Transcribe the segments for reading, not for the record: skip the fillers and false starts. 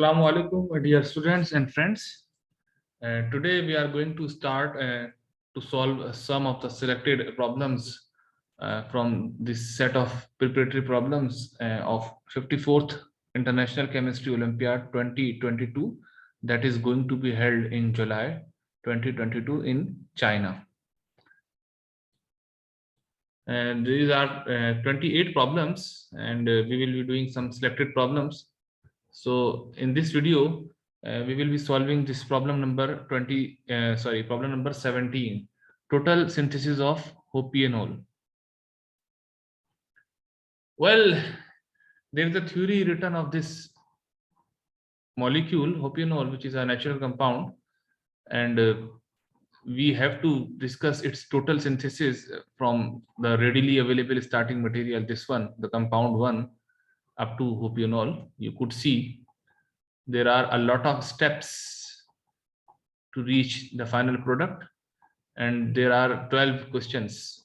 Assalamu alaikum, dear students and friends. Today we are going to start to solve some of the selected problems from this set of preparatory problems of 54th International Chemistry Olympiad 2022 that is going to be held in July 2022 in China. And these are 28 problems, and we will be doing some selected problems. So in this video, we will be solving this problem number 17, total synthesis of hopianol. Well, there is a theory written of this molecule hopianol, which is a natural compound, and we have to discuss its total synthesis from the readily available starting material, this one, the compound one, up to hopianol. You could see there are a lot of steps to reach the final product, and there are 12 questions,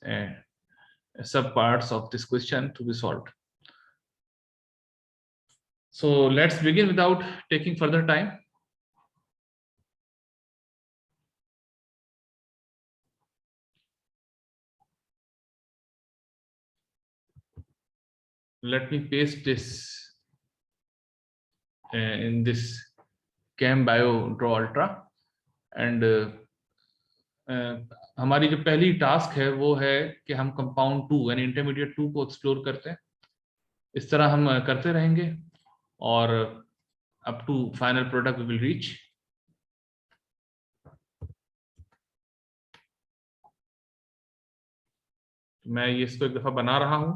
subparts of this question to be solved. So let's begin without taking further time. Let me paste this in this ChemBio Draw Ultra, and हमारी जो पहली task है वो है कि हम compound 2 यानी intermediate 2 को एक्सप्लोर करते हैं. इस तरह हम करते रहेंगे और up to final product we will reach. मैं ये इसको एक दफा बना रहा हूं,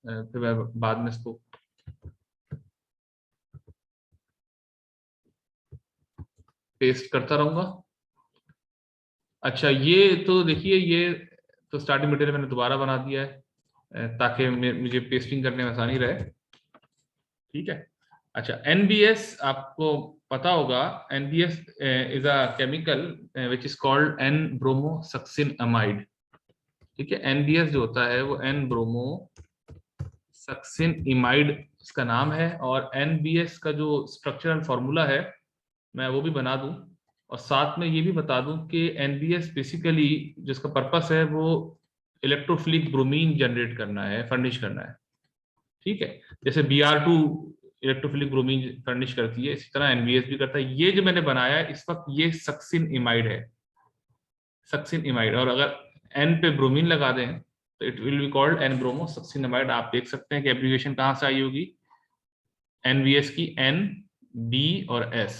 फिर मैं बाद में इसको पेस्ट करता रहूंगा. अच्छा, ये तो देखिए, ये तो स्टार्टिंग मटेरियल मैंने दोबारा बना दिया है ताकि मुझे पेस्टिंग करने में आसानी रहे. ठीक है. अच्छा, NBS आपको पता होगा, NBS is a chemical which is called N-bromosaccinamide. ठीक है. NBS जो होता है वो N-bromosaccinamide इसका नाम है, और NBS का जो स्ट्रक्चरल फॉर्मूला है मैं वो भी बना दूं, और साथ में ये भी बता दूं कि NBS बेसिकली जिसका पर्पस है वो इलेक्ट्रोफिलिक ब्रोमीन जनरेट करना है, फर्निश करना है. ठीक है. जैसे Br2 इलेक्ट्रोफिलिक ब्रोमीन फर्निश करती है, इसी तरह NBS भी करता है. ये जो मैंने बनाया है इस वक्त ये सक्सिनइमाइड है, सक्सिनइमाइड, और अगर N पे ब्रोमीन लगा दें तो it will be called N-bromosaccinamide. आप देख सकते हैं कि एब्रिविएशन कहां से आई होगी, NBS की N, B और S,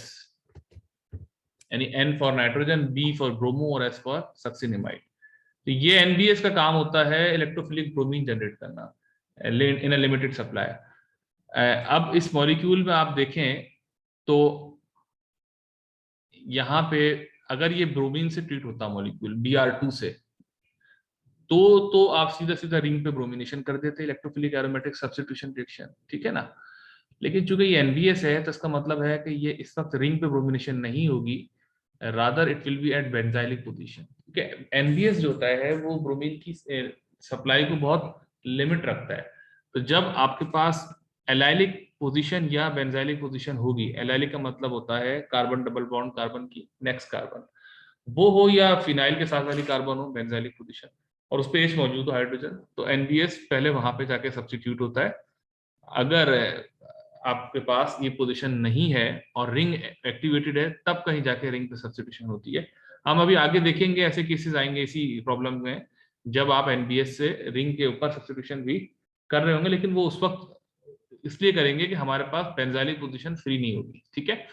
यानी N for nitrogen, B for bromo और S फॉर सक्सिनइमाइड. तो ये NBS का काम होता है इलेक्ट्रोफिलिक ब्रोमीन जनरेट करना इन अ लिमिटेड सप्लाई. अब इस मॉलिक्यूल में आप देखें तो यहाँ पे अगर ये ब्रोमीन से ट्रीट होता मॉलिक्यूल Br2 से, तो आप सीधा सीधा रिंग पे ब्रोमिनेशन कर देते, इलेक्ट्रोफिलिक एरोमेटिक सब्स्टिट्यूशन रिएक्शन. ठीक है ना. लेकिन चूंकि ये NBS है तो इसका मतलब है कि ये इस वक्त रिंग पे ब्रोमिनेशन नहीं होगी, rather it will be at benzylic position. ठीक है. NBS जो होता है वो ब्रोमीन की सप्लाई को बहुत लिमिट रखता है. तो जब आपके पास एलाइलिक पोजीशन या बेंजाइलिक पोजीशन होगी, एलाइलिक का मतलब होता है कार्बन डबल बॉन्ड कार्बन की नेक्स्ट कार्बन, वो हो या फिनाइल के साथ वाली कार्बन हो, बेंजाइलिक पोजीशन, और उस पे H मौजूद हो, हाइड्रोजन, तो NBS पहले वहां पे जाके सब्स्टिट्यूट होता है. अगर आपके पास ये पोजीशन नहीं है और रिंग एक्टिवेटेड है, तब कहीं जाके रिंग पे सब्स्टिट्यूशन होती है. हम अभी आगे देखेंगे ऐसे केसेस आएंगे इसी प्रॉब्लम में जब आप NBS से रिंग के ऊपर सब्स्टिट्यूशन भी कर रहे होंगे, लेकिन वो उस वक्त इसलिए करेंगे कि हमारे पास बेंजाइलिक पोजीशन फ्री नहीं होगी. ठीक है.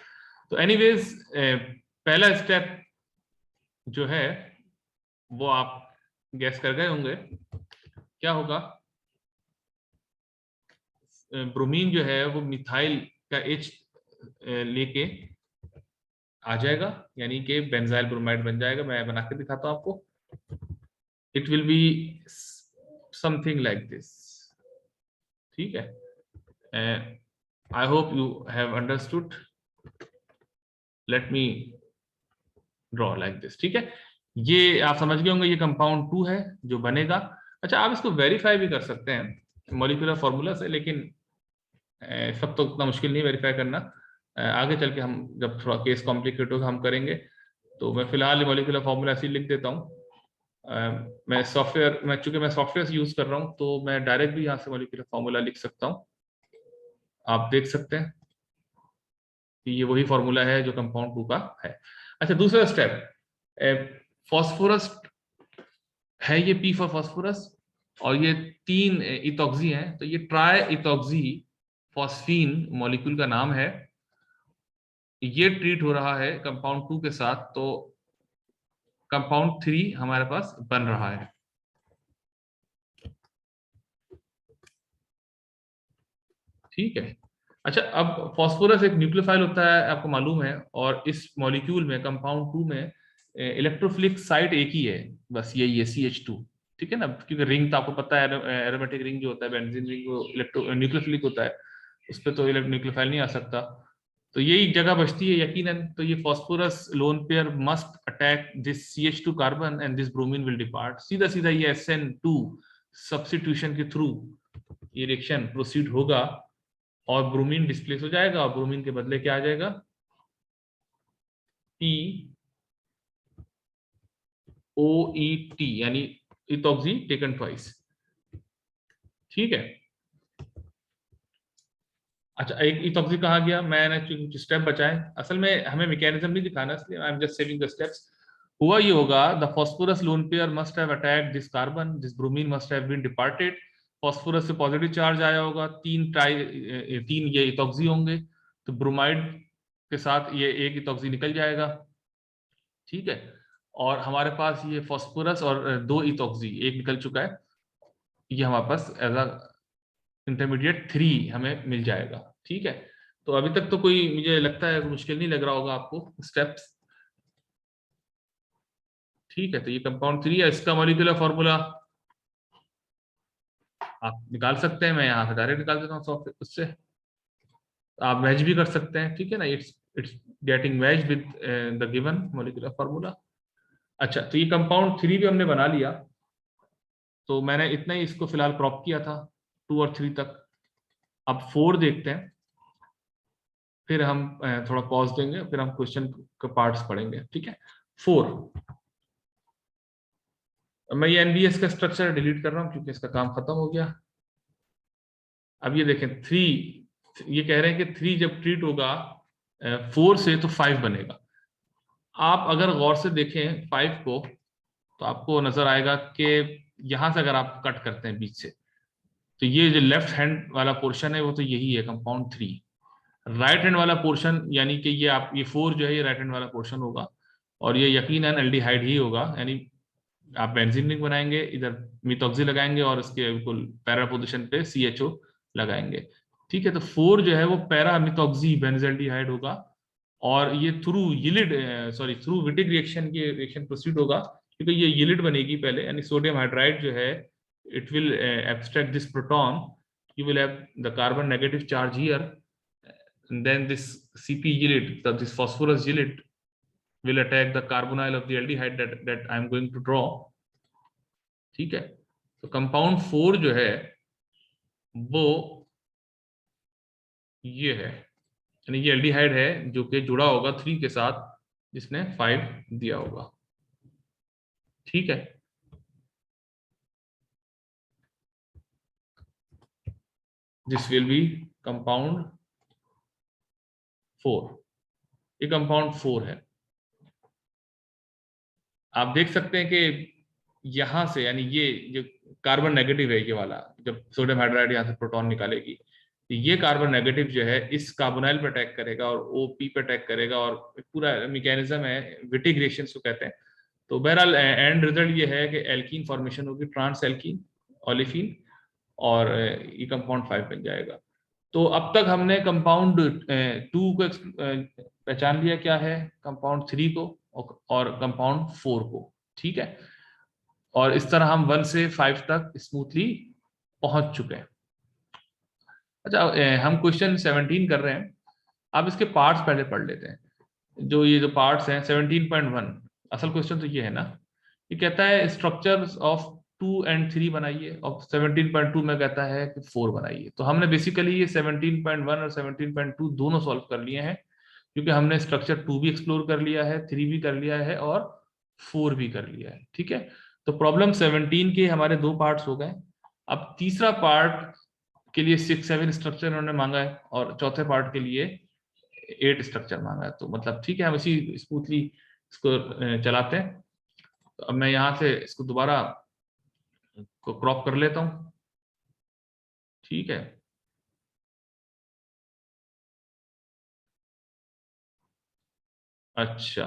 तो एनीवेज पहला स्टेप जो है वो आप गैस कर गए होंगे क्या होगा. ब्रोमीन जो है वो मिथाइल का H लेके आ जाएगा, यानी कि बेंजाइल ब्रोमाइड बन जाएगा. मैं बना के दिखाता हूं आपको. It will be something like this. ठीक है. I hope you have understood. Let me draw like this. ठीक है. ये आप समझ गए होंगे, ये कंपाउंड 2 है जो बनेगा. अच्छा, आप इसको वेरीफाई भी कर सकते हैं मॉलिक्यूलर फॉर्मूला से, लेकिन सब तो उतना मुश्किल नहीं वेरीफाई करना. आगे चल के हम जब थोड़ा केस कॉम्प्लिकेट होगा हम करेंगे। तो मैं फिलहाल मॉलिक्यूलर फॉर्मूला ऐसे ही लिख देता हूँ। मैं चूंकि मैं सॉफ्टवेयर से यूज कर रहा हूँ तो मैं डायरेक्ट भी यहाँ से मॉलिक्यूलर फॉर्मूला लिख सकता हूँ। आप देख सकते हैं कि ये वही फॉर्मूला है जो कंपाउंड 2 का है। अच्छा, दूसरा स्टेप, फॉस्फोरस है, ये पी फॉर फॉस्फोरस, और ये 3 इथॉक्सी हैं, तो ये ट्राई इथॉक्सी फॉस्फीन मॉलिक्यूल का नाम है। ये ट्रीट हो रहा है कंपाउंड 2 के साथ, तो कंपाउंड 3 हमारे पास बन रहा है। ठीक है। अच्छा, अब फॉस्फोरस एक न्यूक्लियोफाइल होता है, आपको मालूम है, और इस मॉलिक्यूल में कंपाउंड 2 में इलेक्ट्रोफिलिक साइट एक ही है, बस यही है CH2। ठीक है ना, क्योंकि रिंग तो आपको पता है, एरोमेटिक रिंग जो होता है बेंजीन रिंग, वो न्यूक्लियोफिलिक होता है, उस पर तो न्यूक्लियोफाइल नहीं आ सकता। तो यही जगह बचती है यकीनन। तो ये phosphorus lone pair must attack this CH2 carbon and this bromine will depart. सीधा सीधा ये SN2 सब्स्टिट्यूशन के थ्रू ये रिएक्शन प्रोसीड होगा और ब्रोमीन डिस्प्लेस हो जाएगा, और ब्रोमीन के बदले क्या आ जाएगा, POET, यानी इथॉक्सी टेकन ट्वाइस। ठीक है। अच्छा, एक इथॉक्सी कहा गया, मैंने कुछ स्टेप बचाए, असल में हमें मैकेनिज्म नहीं दिखाना, इसलिए I am just saving the steps. हुआ ये होगा, the phosphorus lone pair must have attacked this carbon, this bromine must have been departed. Phosphorus से पॉजिटिव चार्ज आया होगा, 3 ये इथॉक्सी होंगे, तो ब्रोमाइड के साथ ये एक इथॉक्सी निकल जाएगा। ठीक है। और हमारे पास ये फॉस्फोरस और 2 इथॉक्सी, एक निकल चुका है, ये हमारे पास एज अ इंटरमीडिएट 3 हमें मिल जाएगा। ठीक है। तो अभी तक तो कोई, मुझे लगता है मुश्किल नहीं लग रहा होगा आपको स्टेप्स। ठीक है, तो ये कंपाउंड 3 है, इसका मॉलिक्यूलर फॉर्मूला आप निकाल सकते हैं, मैं यहाँ से डायरेक्ट निकाल देता हूँ सॉफ्टवेयर उससे, आप मैच भी कर सकते हैं। ठीक है ना, it's it's getting match with the given molecular formula. अच्छा, तो ये कंपाउंड 3 भी हमने बना लिया, तो मैंने इतना ही इसको फिलहाल क्रॉप किया था 2 और 3 तक। अब 4 देखते हैं, फिर हम थोड़ा पॉज देंगे, फिर हम क्वेश्चन के पार्ट्स पढ़ेंगे। ठीक है। 4, मैं ये NBS का स्ट्रक्चर डिलीट कर रहा हूँ क्योंकि इसका काम खत्म हो गया। अब ये देखें 3, ये कह रहे हैं कि 3 जब ट्रीट होगा 4 से, तो 5 बनेगा। आप अगर गौर से देखें 5 को, तो आपको नजर आएगा कि यहां से अगर आप कट करते हैं बीच से, तो ये जो लेफ्ट हैंड वाला पोर्शन है वो तो यही है कंपाउंड 3। राइट हैंड वाला पोर्शन, यानी कि ये 4 जो है ये राइट हैंड वाला पोर्शन होगा, और ये यकीनन एल्डिहाइड ही होगा, यानी आप बेंजीन रिंग बनाएंगे, इधर मिथॉक्सी लगाएंगे, और इसके बिल्कुल पैरा पोजीशन पे CHO लगाएंगे। ठीक है। तो 4 जो है वो पैरा मिथॉक्सी बेंजल्डिहाइड होगा, और ये थ्रू विटिक रिएक्शन की रिएक्शन प्रोसीड होगा, क्योंकि ये यिलिड बनेगी पहले, यानी सोडियम हाइड्राइड जो है it will abstract this proton, you will have the carbon negative charge here, and then this CP yilid, this phosphorus yilid will attack the carbonyl of the aldehyde that I am going to draw। ठीक है। तो compound 4 जो है वो ये है, यानी ये एल्डिहाइड है जो कि जुड़ा होगा 3 के साथ, जिसने 5 दिया होगा। ठीक है। This will B compound 4। ये कंपाउंड 4 है। आप देख सकते हैं कि यहां से, यानी ये जो कार्बन नेगेटिव है ये वाला, जब सोडियम हाइड्राइड यहां से प्रोटॉन निकालेगी, तो ये कार्बन नेगेटिव जो है इस कार्बोनाइल पे अटैक करेगा और OP पे अटैक करेगा, और पूरा मैकेनिज्म है, विटिक रिएक्शंस को कहते हैं। तो बहरहाल एंड रिजल्ट ये है कि एल्कीन फॉर्मेशन होगी, ट्रांस एल्कीन ओलेफिन, और ये कंपाउंड 5 बन जाएगा। तो अब तक हमने कंपाउंड 2 को पहचान लिया क्या है, कंपाउंड 3 को, और कंपाउंड 4 को। ठीक है। और इस तरह हम 1 से 5 तक स्मूथली पहुंच चुके हैं। अच्छा, हम क्वेश्चन 17 कर रहे हैं। अब इसके पार्ट्स पहले पढ़ लेते हैं। ये जो पार्ट्स हैं 17.1, असल क्वेश्चन तो ये है ना, ये कहता है स्ट्रक्चर्स ऑफ 2 and 3 बनाइए, और 17.2 में कहता है कि 4 बनाइए। तो हमने बेसिकली ये 17.1 और 17.2 दोनों सॉल्व कर लिए हैं, क्योंकि हमने स्ट्रक्चर 2 भी एक्सप्लोर कर लिया है, 3 भी कर लिया है और 4 भी कर लिया है। ठीक है, तो प्रॉब्लम 17 के हमारे 2 पार्ट्स हो गए। अब तीसरा पार्ट के लिए 6-7 स्ट्रक्चर उन्होंने मांगा है, और चौथे पार्ट के लिए 8 स्ट्रक्चर मांगा है। तो मतलब ठीक है, हम इसी स्मूथली इसको चलाते हैं। तो अब मैं यहाँ से इसको दोबारा को क्रॉप कर लेता हूँ। ठीक है, अच्छा,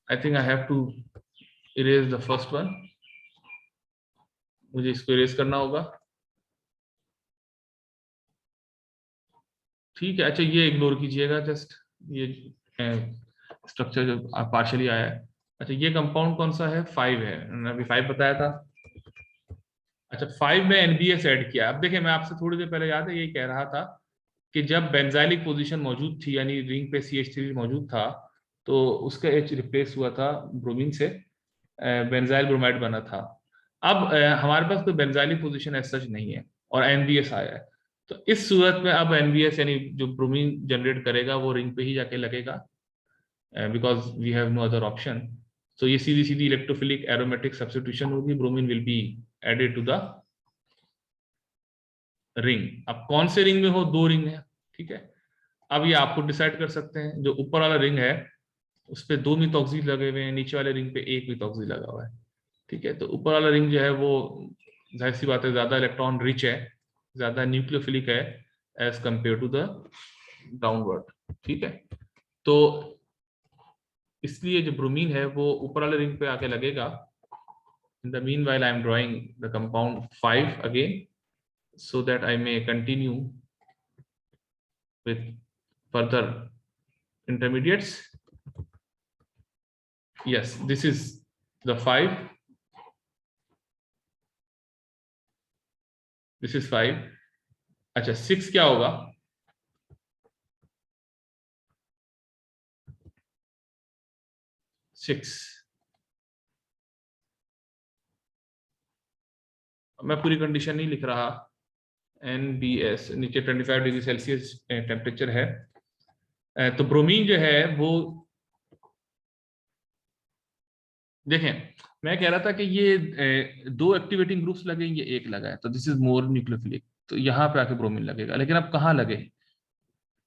I think I have to erase the first one. मुझे इसको इरेज करना होगा। ठीक है, अच्छा ये इग्नोर कीजिएगा, जस्ट ये स्ट्रक्चर जो पार्शियली आया है। अच्छा, ये कंपाउंड कौन सा है? 5 है, मैंने अभी 5 बताया था। अच्छा, 5 में एनबीएस ऐड किया। अब देखिए, मैं आपसे थोड़ी देर पहले याद है यही कह रहा था कि जब बेंजाइलिक पोजीशन मौजूद थी, यानी रिंग पे CH3 मौजूद था, तो उसका H रिप्लेस हुआ था ब्रोमीन से, बेंजाइल ब्रोमाइड बना था। अब हमारे पास कोई बेंजाइलिक पोजीशन एज सच नहीं है और एनबीएस आया है। तो इस सूरत में अब एनबीएस यानी जो ब्रोमीन जनरेट करेगा वो रिंग पे ही जाके लगेगा, because we have no other option. तो ये सीधी सीधी इलेक्ट्रोफिलिक एरोमेटिक सब्स्टिट्यूशन होगी, bromine will be added to the ring. अब कौन से रिंग में हो? 2 रिंग है। ठीक है, अब ये आपको डिसाइड कर सकते हैं। जो ऊपर वाला रिंग है उस पे 2 मिथॉक्सी लगे हुए हैं, नीचे वाले रिंग पे 1 मिथॉक्सी लगा हुआ है। ठीक है, तो ऊपर वाला रिंग जो है वो जाहिर सी बात है ज्यादा इलेक्ट्रॉन रिच है, ज्यादा न्यूक्लियोफिलिक है as compare to the downward. ठीक है, तो इसलिए जो ब्रोमीन है वो ऊपर वाले रिंग पे आके लगेगा। In the mean while I am drawing the compound 5 again, so that I may continue with further intermediates. Yes, this is the 5. This is 5. अच्छा, 6 क्या होगा? 6 मैं पूरी कंडीशन नहीं लिख रहा। NBS नीचे 25 डिग्री सेल्सियस टेम्परेचर है। तो ब्रोमीन जो है वो, देखें, मैं कह रहा था कि ये 2 एक्टिवेटिंग ग्रुप्स लगे, ये 1 लगा है, तो दिस इज मोर न्यूक्लियोफिलिक, तो यहाँ पे आके ब्रोमीन लगेगा। लेकिन अब कहाँ लगे?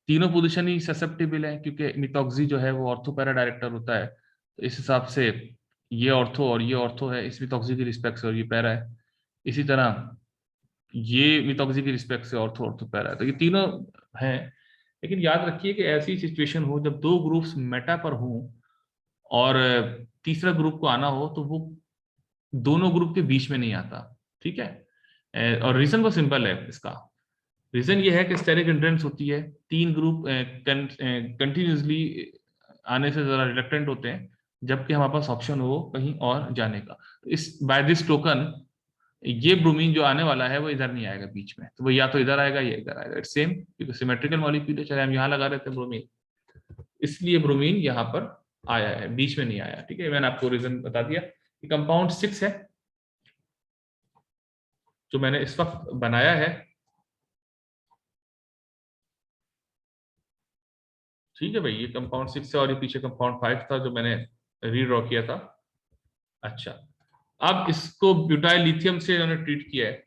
तीनों पोजीशन ही ससेप्टेबल है, क्योंकि मिथॉक्सी जो है वो ऑर्थो पैरा डायरेक्टर होता है। तो इस हिसाब से ये ऑर्थो और ये ऑर्थो है इस मिथॉक्सी की रिस्पेक्ट से, और ये पैरा है। इसी तरह ये मिथॉक्सी की रिस्पेक्ट से ऑर्थो ऑर्थो पैरा है, तो ये तीनों हैं। लेकिन याद रखिए कि ऐसी सिचुएशन हो जब 2 ग्रुप्स मेटा पर हों और तीसरा ग्रुप को आना हो, तो वो दोनों ग्रुप के बीच में नहीं आता। ठीक है, और रीजन बहुत सिंपल है इसका। रीजन ये है कि स्टेरिक हिंड्रेंस होती है, 3 ग्रुप कंटिन्यूसली आने से जरा रिलक्टेंट होते हैं, जबकि हमारे पास ऑप्शन हो कहीं और जाने का। इस बाय दिस टोकन ये ब्रोमीन जो आने वाला है वो इधर नहीं आएगा बीच में, तो वो या तो इधर आएगा या इधर आएगा। इट्स सेम, क्योंकि सिमेट्रिकल मॉलिक्यूल है, चाहे हम यहाँ लगा रहे थे ब्रोमीन, इसलिए ब्रोमीन यहाँ पर आया है, बीच में नहीं आया। ठीक है, मैंने आपको रीजन बता दिया कि कंपाउंड 6 है जो मैंने इस वक्त बनाया है। ठीक है भाई, ये कंपाउंड 6 है और ये पीछे कंपाउंड 5 था जो मैंने रीड्रॉ किया था। अच्छा, अब इसको ब्यूटाइल लिथियम से इन्होंने ट्रीट किया है।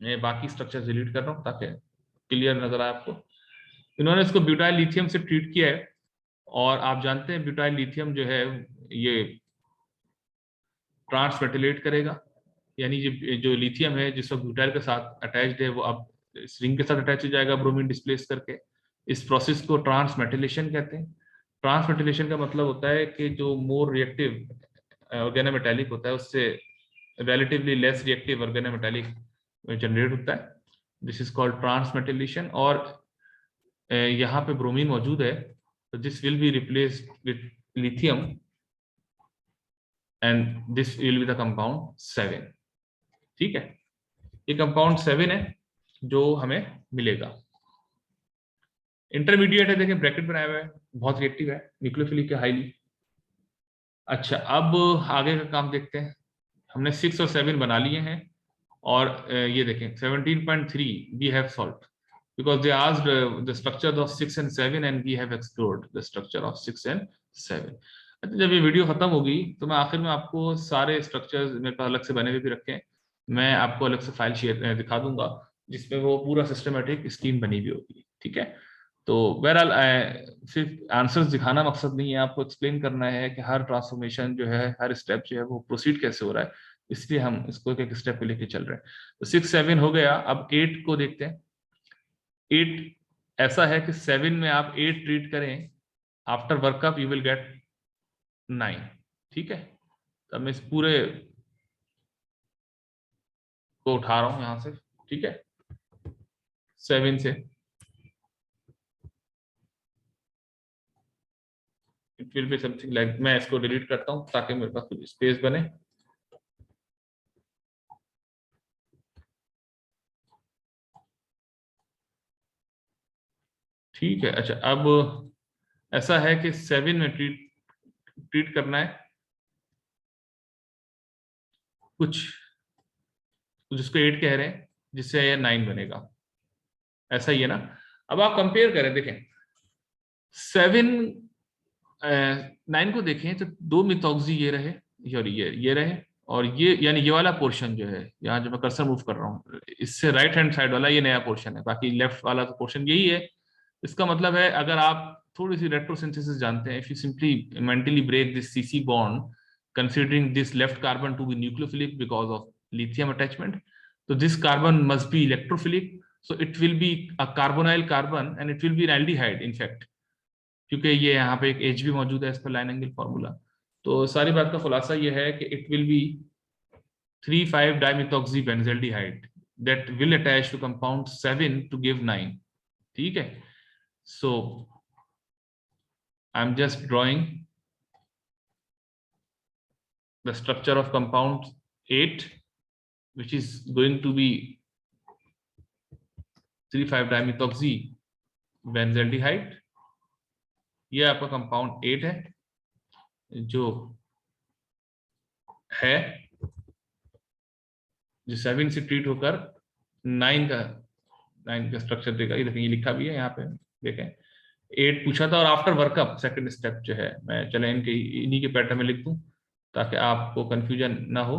मैं बाकी स्ट्रक्चर डिलीट कर रहा हूँ ताकि क्लियर नजर आए आपको। इन्होंने इसको ब्यूटाइल लिथियम से ट्रीट किया है, और आप जानते हैं ब्यूटाइल लिथियम जो है ये ट्रांसमेटिलेट करेगा, यानी जो जो लिथियम है जिस वक्त ब्यूटाइल के साथ अटैच्ड है वो अब इस रिंग के साथ अटैच हो जाएगा ब्रोमीन डिस्प्लेस करके। इस प्रोसेस को ट्रांसमेटिलेशन कहते हैं। ट्रांसमेटिलेशन का मतलब होता है कि जो मोर रिएक्टिव ऑर्गेनोमेटेलिक होता है उससे relatively less reactive organometallic generate होता है। This is called transmetalation. और यहाँ पे ब्रोमीन मौजूद है, तो this will be replaced with lithium and this will be the compound 7। ठीक है, ये कंपाउंड 7 है जो हमें मिलेगा। इंटरमीडिएट है, देखें ब्रैकेट बनाया हुआ है, बहुत रिएक्टिव है, न्यूक्लियोफिलिक है हाईली। अच्छा, अब आगे का काम देखते हैं। हमने 6 और 7 बना लिए हैं, और ये देखें 17.3 we have solved because they asked the structure of 6 and 7 and we have explored the structure of 6 and 7। अच्छा, जब ये वीडियो खत्म होगी तो मैं आखिर में आपको सारे स्ट्रक्चर्स मेरे पास अलग से बने हुए भी रखे हैं, मैं आपको अलग से फाइल शेयर दिखा दूंगा जिसमें वो पूरा सिस्टमेटिक स्कीम बनी हुई होगी, ठीक है। तो बहरहाल सिर्फ आंसर्स दिखाना मकसद नहीं है, आपको एक्सप्लेन करना है कि हर ट्रांसफॉर्मेशन जो है, हर स्टेप जो है वो प्रोसीड कैसे हो रहा है, इसलिए हम इसको एक स्टेप पे लेके चल रहे हैं। तो 6 7 हो गया, अब 8 को देखते हैं। 8 ऐसा है कि 7 में आप 8 ट्रीट करें, after workup you will get 9, ठीक है। तो मैं इस पूरे को उठा रहा हूं यहां से, ठीक है, 7 से it will be something like, मैं इसको डिलीट करता हूं ताकि मेरे पास कुछ स्पेस बने। ठीक है। अच्छा, अब ऐसा है कि 7 में ट्रीट ट्रीट करना है कुछ जिसको 8 कह रहे हैं, जिससे ये 9 बनेगा, ऐसा ही है ना। अब आप कंपेयर करें, देखें 7 9 को देखें तो 2 मिथोक्सी ये रहे, और ये रहे, और ये यानी ये वाला पोर्शन जो है, यहाँ जो मैं कर्सर मूव कर रहा हूँ, इससे राइट हैंड साइड वाला ये नया पोर्शन है, बाकी लेफ्ट वाला तो पोर्शन यही है। इसका मतलब है, अगर आप थोड़ी सी रेट्रोसिंथेसिस जानते हैं, if you simply mentally break this CC bond considering this left carbon to be nucleophilic because of lithium attachment, so this carbon must be electrophilic, so it will be a carbonyl carbon and it will be an aldehyde in fact, क्योंकि ये यहाँ पे एक H भी मौजूद है इस पर लाइन एंगल फॉर्मूला। तो सारी बात का खुलासा ये है कि it will B 3,5 dimethoxybenzaldehyde that will attach to compound 7 to give 9, ठीक है। So I'm just drawing the structure of compound 8 which is going to be 3,5 dimethoxybenzaldehyde। ये आपका कंपाउंड 8 है जो है, जो 7 से ट्रीट होकर 9 का स्ट्रक्चर देगा। ये देखें, ये लिखा भी है यहाँ पे, देखें 8 पूछा था, और आफ्टर वर्कअप सेकंड स्टेप जो है, मैं चले इन्हीं के पैटर्न में लिख दूं ताकि आपको कंफ्यूजन ना हो।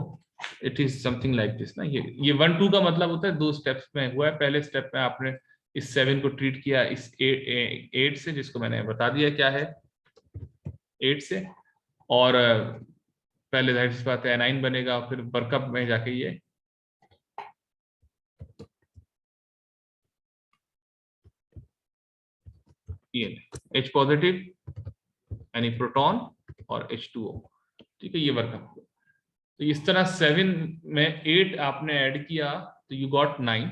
It is something like this ना, ये 1 2 का मतलब होता है 2 स्टेप्स में हुआ है। पहले स्टेप में आपने इस 7 को ट्रीट किया इस 8 से, जिसको मैंने बता दिया क्या है 8 से, और पहले जाहिर सी बात है 9 बनेगा, फिर वर्कअप में जाके ये H पॉजिटिव यानी प्रोटॉन और H2O, ठीक है, ये वर्कअप। तो इस तरह 7 में 8 आपने ऐड किया तो यू गॉट 9,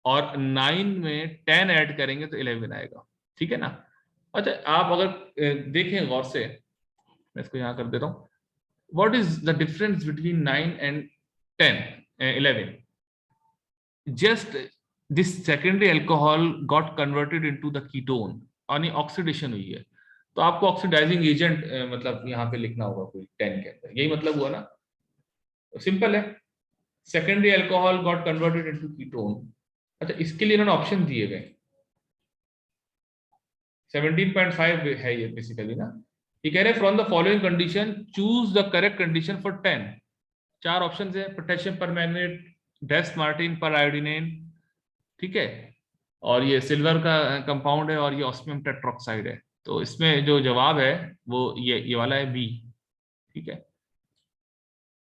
और 9 में 10 ऐड करेंगे तो 11 आएगा, ठीक है ना। अच्छा, आप अगर देखें गौर से, मैं इसको यहां कर देता हूं, what is the difference between 9 and 11? Just this secondary alcohol got converted into the ketone, यानी ऑक्सीडेशन हुई है, तो आपको ऑक्सीडाइजिंग एजेंट मतलब यहाँ पे लिखना होगा कोई 10 के अंदर, यही मतलब हुआ ना, सिंपल है। Secondary alcohol got converted into ketone. अच्छा, इसके लिए इन्होंने ऑप्शन दिए गए, 17.5 है ये बेसिकली ना। ये कह रहे हैं from the following condition choose the correct condition for 10। 4 option है, पोटेशियम परमैंगनेट, डेस मार्टिन पर आयोडीनेन, ठीक है, और ये सिल्वर का कंपाउंड है, और ये ऑस्मियम टेट्रोक्साइड है। तो इसमें जो जवाब है वो ये वाला है बी, ठीक है,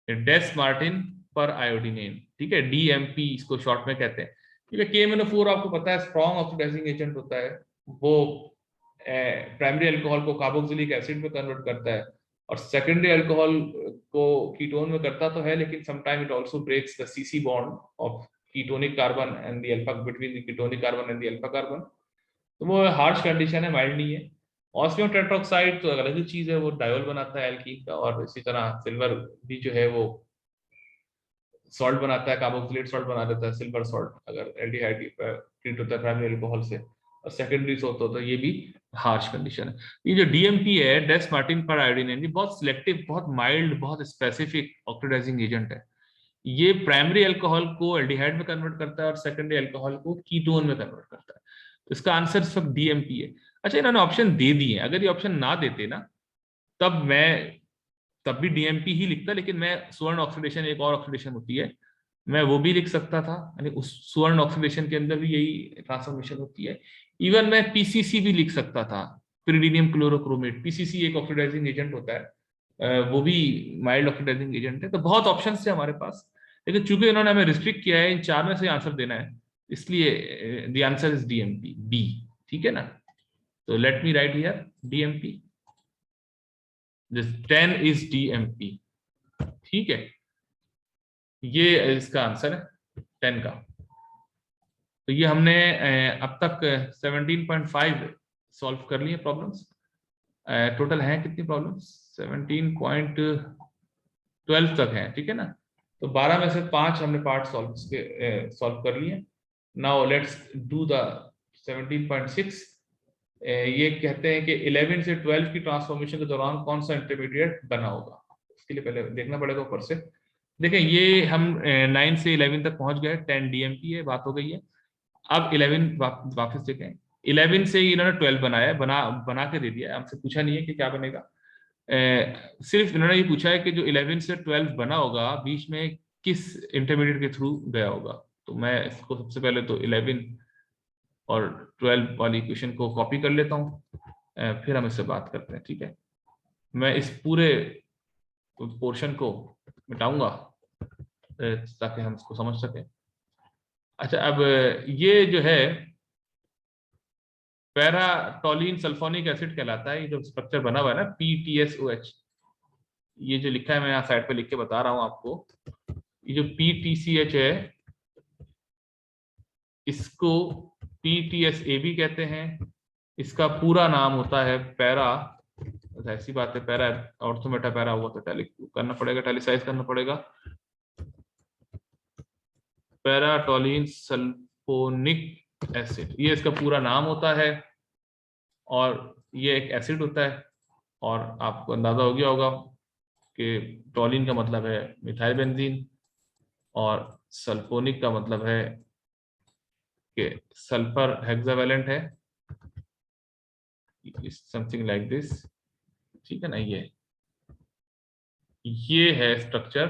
डेस मार्टिन पर आयोडीनेन, ठीक है, DMP इसको शॉर्ट में कहते हैं। ठीक है, KMnO4 आपको पता है स्ट्रॉन्ग ऑक्सीडाइजिंग एजेंट होता है, वो प्राइमरी अल्कोहल को कार्बोक्सिलिक एसिड में कन्वर्ट करता है, और सेकेंडरी अल्कोहल को कीटोन में करता तो है, लेकिन sometime it also breaks the CC bond of ketonic carbon and the alpha between the ketonic carbon and the alpha carbon. तो वो हार्श कंडीशन है, माइल्ड नहीं है। ऑस्मियम टेट्रोक्साइड तो अलग ही चीज है, वो डायोल बनाता है एल्कीन का, और इसी तरह सिल्वर भी जो है वो सॉल्ट बनाता है, कार्बोक्सिलेट सॉल्ट बना देता है, सिल्वर सॉल्ट, अगर एल्डिहाइड ट्रीट होता है प्राइमरी अल्कोहल से, और सेकेंडरी से होता है, ये भी हार्श कंडीशन है। ये जो डीएमपी है, डेस मार्टिन पर आयोडीन, ये बहुत सिलेक्टिव, बहुत माइल्ड, बहुत स्पेसिफिक ऑक्सीडाइजिंग एजेंट है। ये प्राइमरी अल्कोहल को एल्डिहाइड में कन्वर्ट करता है और सेकेंडरी अल्कोहल को कीटोन में कन्वर्ट करता है। तो इसका आंसर इस वक्त डीएमपी है। अच्छा, इन्होंने ऑप्शन दे दिए, अगर ये ऑप्शन ना देते ना, तब मैं तब भी डीएमपी ही लिखता, लेकिन मैं स्वर्ण ऑक्सीडेशन, एक और ऑक्सीडेशन होती है, मैं वो भी लिख सकता था, यानी उस स्वर्ण ऑक्सीडेशन के अंदर भी यही ट्रांसफॉर्मेशन होती है। इवन मैं पीसीसी भी लिख सकता था, पिरिडीनियम क्लोरोक्रोमेट, पीसीसी एक ऑक्सीडाइजिंग एजेंट होता है, वो भी माइल्ड ऑक्सीडाइजिंग एजेंट है। तो बहुत ऑप्शन थे हमारे पास, लेकिन चूंकि इन्होंने हमें रिस्ट्रिक्ट किया है इन चार में से आंसर देना है, इसलिए the answer is DMP, B. ठीक है ना? तो let me write here DMP, this 10 is DMP. ठीक है, ये इसका आंसर है 10 का। तो ये हमने अब तक 17.5 सॉल्व कर लिए प्रॉब्लम्स। टोटल हैं कितनी प्रॉब्लम्स? 17.12 तक हैं, ठीक है ना? तो 12 में से 5 हमने पार्ट सॉल्व कर लिए। Now let's do the 17.6। ये कहते हैं कि 11 से 12 की ट्रांसफॉर्मेशन के दौरान कौन सा इंटरमीडिएट बना होगा। इसके लिए पहले देखना पड़ेगा ऊपर से। देखें, ये हम 9 से 11 तक पहुंच गए, 10 डीएमपी है, बात हो गई है। अब 11 वापस देखें, 11 से इन्होंने 12 बनाया है, बना के दे दिया है, हमसे पूछा नहीं है कि क्या बनेगा। सिर्फ इन्होंने ये पूछा है कि जो 11 से 12 बना होगा, बीच में किस इंटरमीडिएट के थ्रू गया होगा। तो मैं इसको सबसे पहले तो 11 और 12 वाली इक्वेशन को कॉपी कर लेता हूँ, फिर हम इससे बात करते हैं। ठीक है, मैं इस पूरे पोर्शन को मिटाऊंगा ताकि हम इसको समझ सकें। अच्छा, अब ये जो है पैराटोलिन सल्फोनिक एसिड कहलाता है, ये जो स्ट्रक्चर बना हुआ है ना, PTSOH, ये जो लिखा है मैं यहाँ साइड पे लिख के बता रहा हूँ आपको, ये जो PTCH है, इसको PTSA भी कहते हैं। इसका पूरा नाम होता है पैरा, ऐसी बात है, पैरा ऑर्थोमेटा पैरा हुआ तो टैलिक करना पड़ेगा, टैलिसाइज करना पड़ेगा, पैराटोलिन सल्फोनिक एसिड, ये इसका पूरा नाम होता है। और ये एक एसिड होता है, और आपको अंदाजा हो गया होगा कि टोलिन का मतलब है मिथाइल बेंजीन, और सल्फोनिक का मतलब है कि सल्फर हेक्सावेलेंट है, समथिंग लाइक दिस। ठीक है ना? ये है स्ट्रक्चर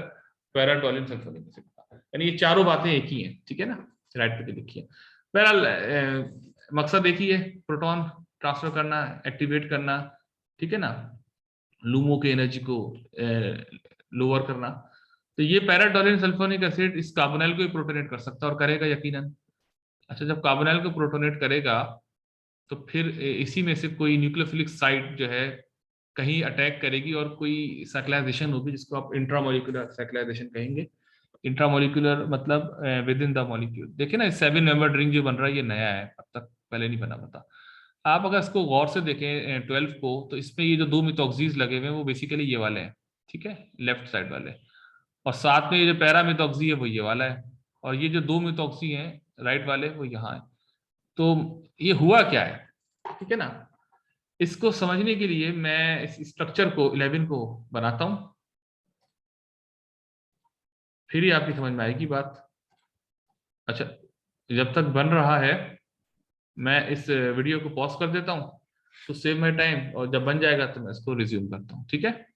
पैराटोलिन सल्फोनिक एसिड का, यानी ये चारों बातें एक ही हैं। ठीक है ना? राइट पे लिखिए। बहरहाल मकसद एक ही है, प्रोटॉन ट्रांसफर करना, एक्टिवेट करना, ठीक है ना, लूमो के एनर्जी को लोअर करना। तो ये पैराटोलिन सल्फोनिक एसिड इस कार्बोनाइल को भी प्रोटोनेट कर सकता है, और करेगा यकीनन। अच्छा, जब कार्बोनाइल को प्रोटोनेट करेगा, तो फिर इसी में से कोई न्यूक्लियोफिलिक साइट जो है कहीं अटैक करेगी, और कोई सैक्लाइजेशन होगी, जिसको आप इंट्रामोलिकुलर सैक्लाइजेशन कहेंगे। इंट्रामोलिकुलर मतलब विद इन द मॉलिक्यूल। देखिए ना, 7 मेंबर्ड रिंग जो बन रहा है, ये नया है, अब तक पहले नहीं बना था। आप अगर इसको गौर से देखें 12 को, तो इसमें ये जो 2 मिथॉक्सीज लगे हुए हैं, वो बेसिकली ये वाले हैं, ठीक है, लेफ्ट साइड वाले। और साथ में ये जो पैरा मिथॉक्सी है, वो ये वाला है। और ये जो 2 मिथॉक्सी हैं राइट वाले, वो यहाँ है। तो ये हुआ क्या है, ठीक है ना? इसको समझने के लिए मैं इस स्ट्रक्चर को 11 को बनाता हूं, फिर ही आपकी समझ में आएगी बात। अच्छा, जब तक बन रहा है, मैं इस वीडियो को पॉज कर देता हूं टू सेव माई टाइम, और जब बन जाएगा तो मैं इसको रिज्यूम करता हूं। ठीक है?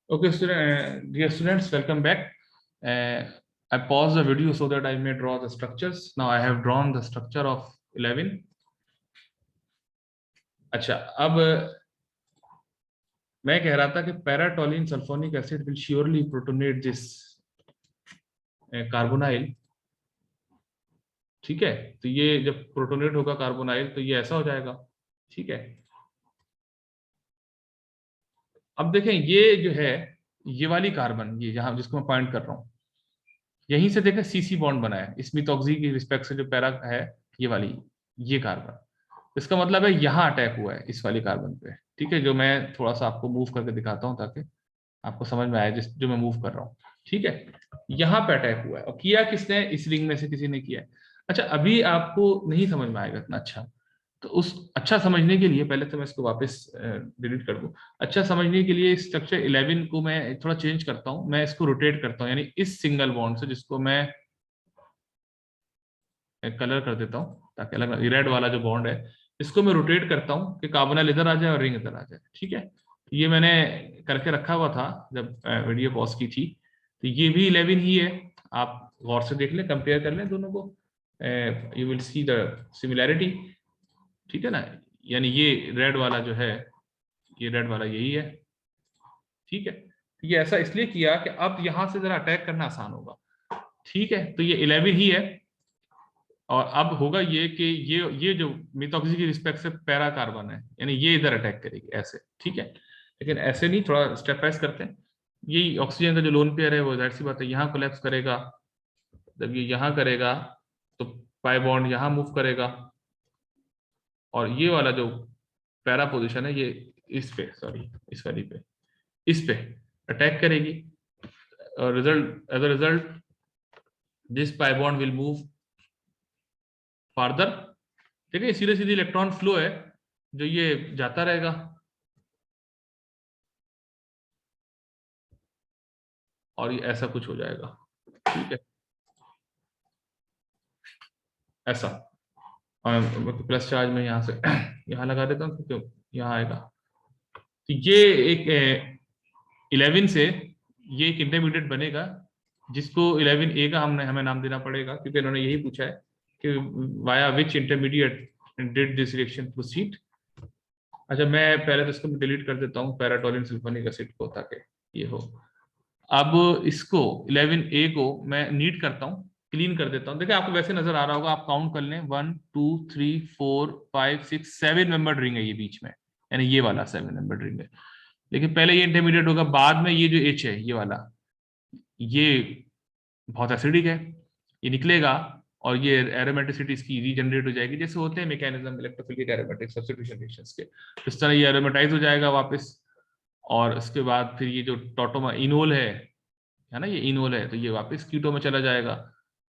Okay, dear students, welcome back. I paused the video so that I may draw the structures. Now I have drawn the structure of 11. अच्छा, अब मैं कह रहा था कि paratoluene sulphonic acid will surely protonate this carbonyl. ठीक है, तो ये जब प्रोटोनेट होगा कार्बोनाइल तो ये ऐसा हो जाएगा। ठीक है, अब देखें ये जो है, ये वाली कार्बन, ये जहां जिसको मैं पॉइंट कर रहा हूं, यहीं से देखें सीसी बॉन्ड बना है इस मिथॉक्सी की रिस्पेक्ट से, जो पैरा है ये वाली, ये कार्बन, इसका मतलब है यहाँ अटैक हुआ है इस वाली कार्बन पे। ठीक है, जो मैं थोड़ा सा आपको मूव करके दिखाता हूँ ताकि आपको समझ में आए, जिस जो मैं मूव कर रहा हूँ। ठीक है, यहाँ पे अटैक हुआ है, और किया किसने, इस रिंग में से किसी ने किया है। अच्छा, अभी आपको नहीं समझ में आएगा इतना अच्छा, तो उस अच्छा समझने के लिए पहले तो मैं इसको वापस डिलीट कर दूं। अच्छा समझने के लिए स्ट्रक्चर 11 को मैं थोड़ा चेंज करता हूं, मैं इसको रोटेट करता हूं, यानी इस सिंगल बॉन्ड से, जिसको मैं कलर कर देता हूं ताकि अलग, रेड वाला जो बॉन्ड है, इसको मैं रोटेट करता हूं कि कार्बोनाइल इधर आ जाए और रिंग इधर आ जाए। ठीक है, ये मैंने करके रखा हुआ था जब वीडियो पॉज की थी। तो ये भी 11 ही है, आप गौर से देख लें, कंपेयर कर लें दोनों को, you will see the similarity. ठीक है ना, यानी ये रेड वाला जो है, ये रेड वाला यही है। ठीक है, तो ये ऐसा इसलिए किया कि अब यहां से जरा अटैक करना आसान होगा। ठीक है, तो ये 11 ही है, और अब होगा ये कि ये जो मिथॉक्सी की रिस्पेक्ट से पैरा कार्बन है, यानी ये इधर अटैक करेगी ऐसे। ठीक है, लेकिन ऐसे नहीं, थोड़ा स्टेप वाइज करते हैं। यही ऑक्सीजन का जो लोन पेयर है वो जाहिर सी बात है यहाँ कोलैप्स करेगा, जब ये यहाँ करेगा तो पाई बॉन्ड यहाँ मूव करेगा, और ये वाला जो पैरा पोजिशन है ये इस पे, सॉरी इस वाली पे, इस पे अटैक करेगी, और result, as a result this pi bond will move farther. ठीक है, सीधे सीधे इलेक्ट्रॉन फ्लो है जो ये जाता रहेगा, और ये ऐसा कुछ हो जाएगा। ठीक है, ऐसा, और प्लस चार्ज में यहाँ से यहाँ लगा देता हूँ क्योंकि यहाँ आएगा। तो ये एक 11 से ये एक इंटरमीडिएट बनेगा, जिसको 11A का हमने हमें नाम देना पड़ेगा, क्योंकि इन्होंने यही पूछा है कि via which intermediate did this reaction proceed. अच्छा, मैं पहले तो इसको डिलीट कर देता हूँ पैराटोलिन सल्फोनिक एसिड को, ताकि ये हो। अब इसको 11A को मैं नीट करता हूँ, क्लीन कर देता हूँ। देखिए आपको वैसे नजर आ रहा होगा, आप काउंट कर लें, 1 2 3 4 5 6 7 मेंबर्ड रिंग है ये बीच में, यानी ये वाला 7 मेंबर्ड रिंग है। लेकिन पहले ये इंटरमीडिएट होगा, बाद में ये जो H है ये वाला, ये बहुत एसिडिक है, ये निकलेगा, और ये एरोमेटिसिटी इसकी रीजनरेट हो जाएगी, जैसे होते हैं mechanism electrophilic aromatic substitution reactions के। इस तरह ये एरोमेटाइज हो जाएगा वापस, और उसके बाद फिर ये जो टोटोमा इनोल है ना, ये इनोल है, तो ये वापस कीटो में चला जाएगा,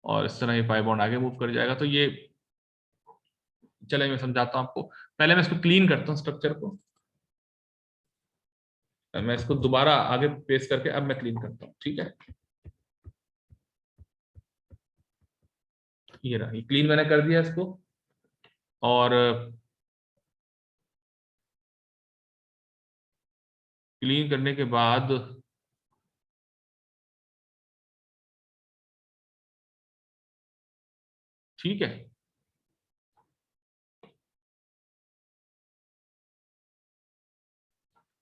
और इस तरह ये पाई बॉन्ड आगे मूव कर जाएगा। तो ये, चले मैं समझाता हूँ आपको, पहले मैं इसको क्लीन करता हूँ स्ट्रक्चर को, मैं इसको दोबारा आगे पेस्ट करके अब मैं क्लीन करता हूँ। ठीक है, ये रहा, ये क्लीन मैंने कर दिया इसको, और क्लीन करने के बाद ठीक है,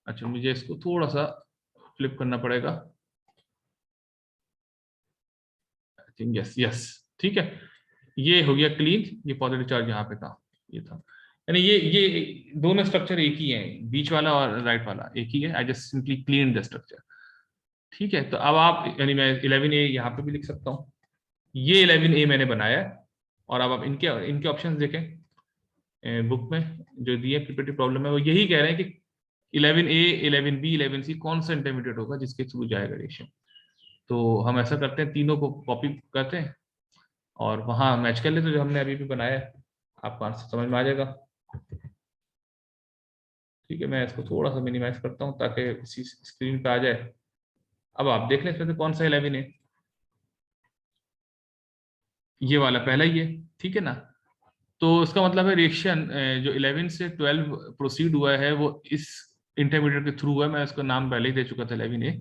अच्छा मुझे इसको थोड़ा सा फ्लिप करना पड़ेगा, आई थिंक यस यस। ठीक है, ये हो गया क्लीन, ये पॉजिटिव चार्ज यहाँ पे था, ये था, यानी ये दोनों स्ट्रक्चर एक ही है, बीच वाला और राइट वाला एक ही है। I just simply clean the structure. ठीक है, तो अब आप, यानी मैं 11A यहाँ पे भी लिख सकता हूँ, ये 11A मैंने बनाया है। और अब आप इनके इनके ऑप्शंस देखें, बुक में जो दिए पीपीटी प्रॉब्लम है, वो यही कह रहे हैं कि 11A 11B 11C कौन सा इंटरमीडिएट होगा जिसके थ्रू जाएगा रिएक्शन। तो हम ऐसा करते हैं, तीनों को कॉपी करते हैं और वहां मैच कर लेते, जो हमने अभी भी बनाया है, आपको आंसर समझ में आ जाएगा। ठीक है, मैं इसको थोड़ा सा मिनिमाइज करता हूँ ताकि इसी स्क्रीन पे आ जाए। अब आप देख लें इसमें से कौन सा 11 है, ये वाला पहला ही है। ठीक है ना, तो इसका मतलब है रिएक्शन जो 11 से 12 प्रोसीड हुआ है वो इस इंटरमीडिएट के थ्रू हुआ है, मैं इसका नाम पहले ही दे चुका था 11A,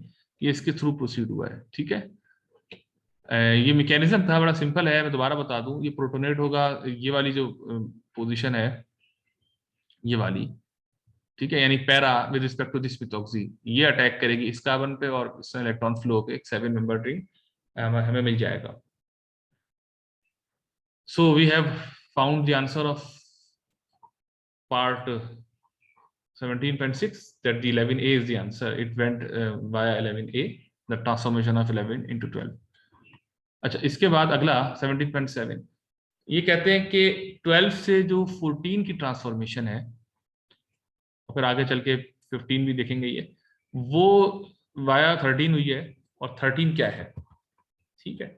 ये इसके थ्रू प्रोसीड हुआ है। ठीक है, ये मैकेनिज्म था, बड़ा सिंपल है, मैं दोबारा बता दूं। ये प्रोटोनेट होगा, ये वाली जो पोजीशन है ये वाली, ठीक है, यानी para with respect to this methoxy, ये अटैक करेगी इस कार्बन पे और इसमें इलेक्ट्रॉन फ्लो के एक 7 मेंबर रिंग हमें मिल जाएगा। So we have found the answer of part 17.6 that the 11A is the answer. It went via 11A, the transformation of 11 into 12. अच्छा, इसके बाद अगला 17.7, ये कहते हैं कि 12 से जो 14 की ट्रांसफॉर्मेशन है, और फिर आगे चल के 15 भी देखेंगे, ये वो वाया 13 हुई है। और 13 क्या है? ठीक है,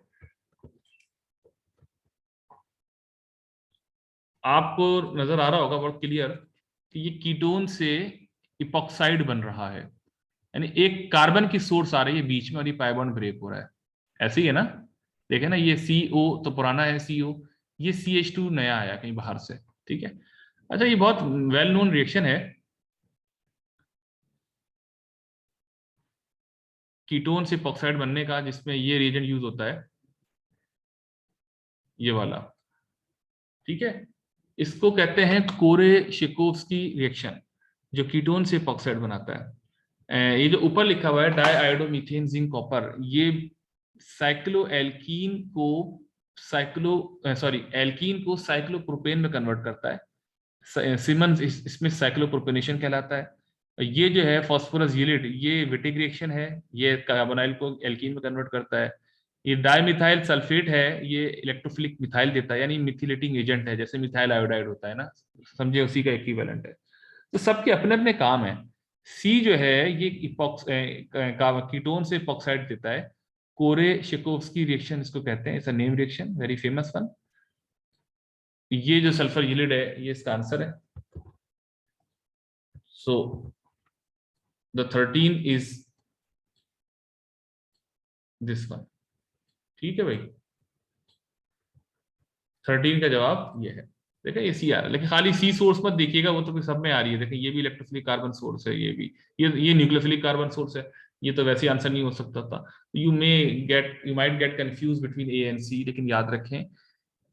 आपको नजर आ रहा होगा बहुत क्लियर कि ये कीटोन से इपॉक्साइड बन रहा है, यानी एक कार्बन की सोर्स आ रही है बीच में और ये पाई बॉन्ड ब्रेक हो रहा है। ऐसे ही है ना, देखे ना, ये CO तो पुराना है CO, ये CH2 नया आया कहीं बाहर से। ठीक है, अच्छा, ये बहुत वेल नोन रिएक्शन है कीटोन से इपॉक्साइड बनने का, जिसमें ये रिएजेंट यूज होता है, ये वाला। ठीक है, इसको कहते हैं कोरे-शिकोव्स्की रिएक्शन, जो कीटोन से इपॉक्साइड बनाता है। ये जो ऊपर लिखा हुआ है डाइआयोडोमीथेन जिंक कॉपर, ये साइक्लो एल्कीन को एल्कीन को साइक्लोप्रोपेन में कन्वर्ट करता है। सिमन्स इसमें साइक्लोप्रोपेनेशन कहलाता है। ये जो है फास्फोरस यूलिट, ये विटिक रिएक्शन है, ये कार्बोनाइल को एल्कीन में कन्वर्ट करता है। ये डाइमिथाइल सल्फेट है, ये इलेक्ट्रोफिलिक मिथाइल देता है, यानी मिथिलेटिंग एजेंट है, जैसे मिथाइल आयोडाइड होता है ना, समझे, उसी का इक्विवेलेंट है। तो सबके अपने अपने काम है। सी जो है ये कीटोन से इपॉक्साइड देता है, कोरे-शिकोव्स्की रिएक्शन इसको कहते हैं, it's a name reaction, very famous one. ये जो सल्फर यूलिड है ये इसका आंसर है। So the 13 is this one. ठीक है भाई, 13 का जवाब ये है। देखिए ये सी आ रहा है, लेकिन खाली सी सोर्स मत देखिएगा, वो तो फिर सब में आ रही है। देखिए ये भी इलेक्ट्रोफिलिक कार्बन सोर्स है, ये भी, ये न्यूक्लियोफिलिक कार्बन सोर्स है। ये तो वैसे आंसर नहीं हो सकता था। You might get confuse between A and C, लेकिन याद रखें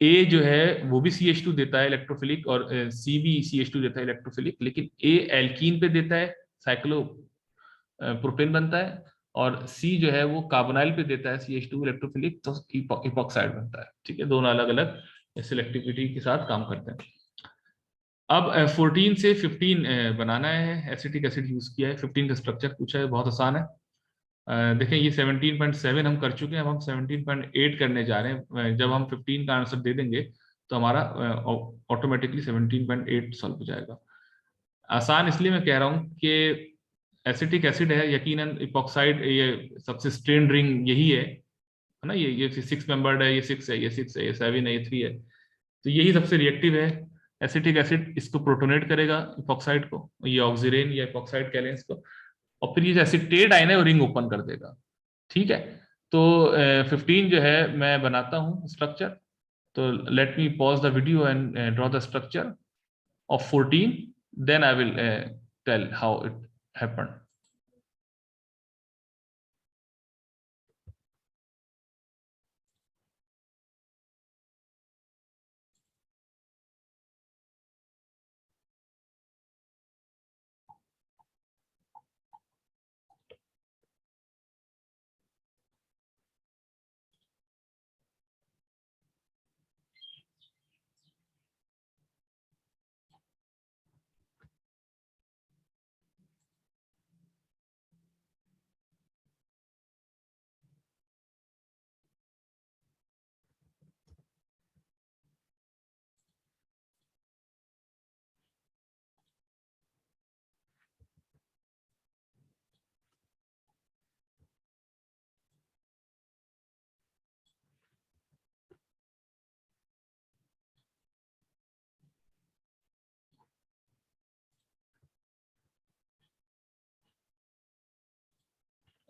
ए जो है वो भी CH2 देता है इलेक्ट्रोफिलिक, और सी भी CH2 देता है इलेक्ट्रोफिलिक, लेकिन ए एल्कीन पे देता है, साइक्लो प्रोपेन बनता है, और सी जो है वो कार्बोनाइल पे देता है CH2 इलेक्ट्रोफिलिक, तो इपॉक्साइड बनता है। ठीक है, दोनों अलग अलग सिलेक्टिविटी के साथ काम करते हैं। अब 14 से 15 बनाना है, एसिटिक एसिड यूज किया है। 15 का स्ट्रक्चर पूछा है, बहुत आसान है। देखें ये 17.7 हम कर चुके हैं, अब हम 17.8 करने जा रहे हैं। जब हम 15 का आंसर दे देंगे तो हमारा ऑटोमेटिकली 17.8 सॉल्व हो जाएगा। आसान इसलिए मैं कह रहा हूँ कि एसिटिक एसिड है, यकीनन इपॉक्साइड, ये सबसे स्ट्रेन रिंग यही है ना, ये 6 मेंबर्ड है, ये 6 है, ये 6 है, ये 7 है, ये 3 है, तो यही सबसे रिएक्टिव है। एसिटिक एसिड इसको प्रोटोनेट करेगा इपॉक्साइड को, ये ऑक्सीरेन या इपॉक्साइड कह लें इसको, और फिर ये जो एसिटेट आयन है वो रिंग ओपन कर देगा। ठीक है, तो 15 जो है मैं बनाता हूँ स्ट्रक्चर। तो let me pause the video and draw the structure of 14, then I will tell how it happened.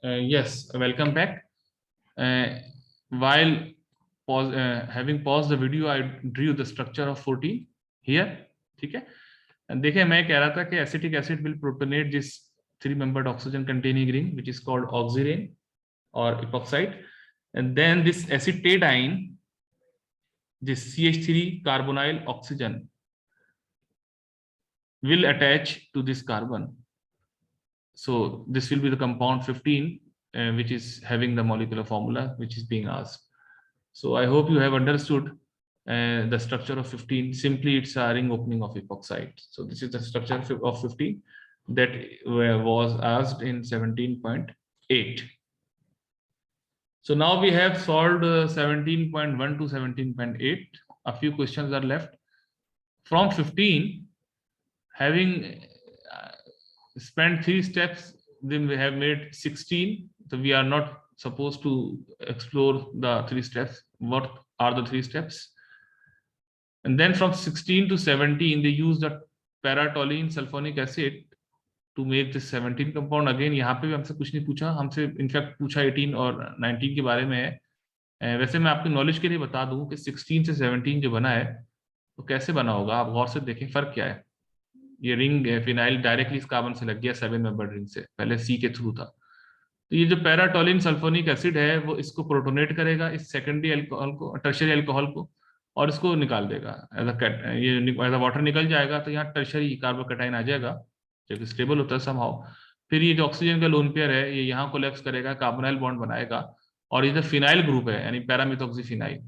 Yes, welcome back. While having paused the video, I drew the structure of 14 here. ठीक है, देखिए मैं कह रहा था कि acetic acid will protonate this 3-membered oxygen containing ring, which is called oxirane or epoxide. And then this acetadiene, this CH3 carbonyl oxygen, will attach to this carbon. So this will be the compound 15, which is having the molecular formula which is being asked. So I hope you have understood the structure of 15. Simply it's a ring opening of epoxide. So this is the structure of 15 that was asked in 17.8. So now we have solved 17.1 to 17.8. A few questions are left. From 15, having spent 3 steps, then we have made 16. So we are not supposed to explore the 3 steps. What are the 3 steps? And then from 16 to 17, they use the paratoluene sulfonic acid to make this 17 compound. Again, यहाँ पे भी हमसे कुछ नहीं पूछा, हमसे in fact पूछा 18 और 19 के बारे में है। वैसे मैं आपकी नॉलेज के लिए बता दूं कि 16 से 17 जो बना है तो कैसे बना होगा, आप गौर से देखें फर्क क्या है। ये रिंग फिनाइल डायरेक्टली इस कार्बन से लग गया 7 मेंबर रिंग से, पहले सी के थ्रू था। तो ये जो पैराटोलिन सल्फोनिक एसिड है वो इसको प्रोटोनेट करेगा, इस सेकेंडरी अल्कोहल को, टर्शियरी अल्कोहल को, और इसको निकाल देगा। ये एज अ वाटर निकल जाएगा तो यहाँ टर्शियरी कार्बोकैटाइन आ जाएगा जो कि स्टेबल होता है समहाउ। फिर ये जो ऑक्सीजन का लोन पेयर है ये यहाँ कोलैप्स करेगा, कार्बोनाइल बॉन्ड बनाएगा, और ये जो फिनाइल ग्रुप है यानी पैरामिथॉक्सीफिनाइल,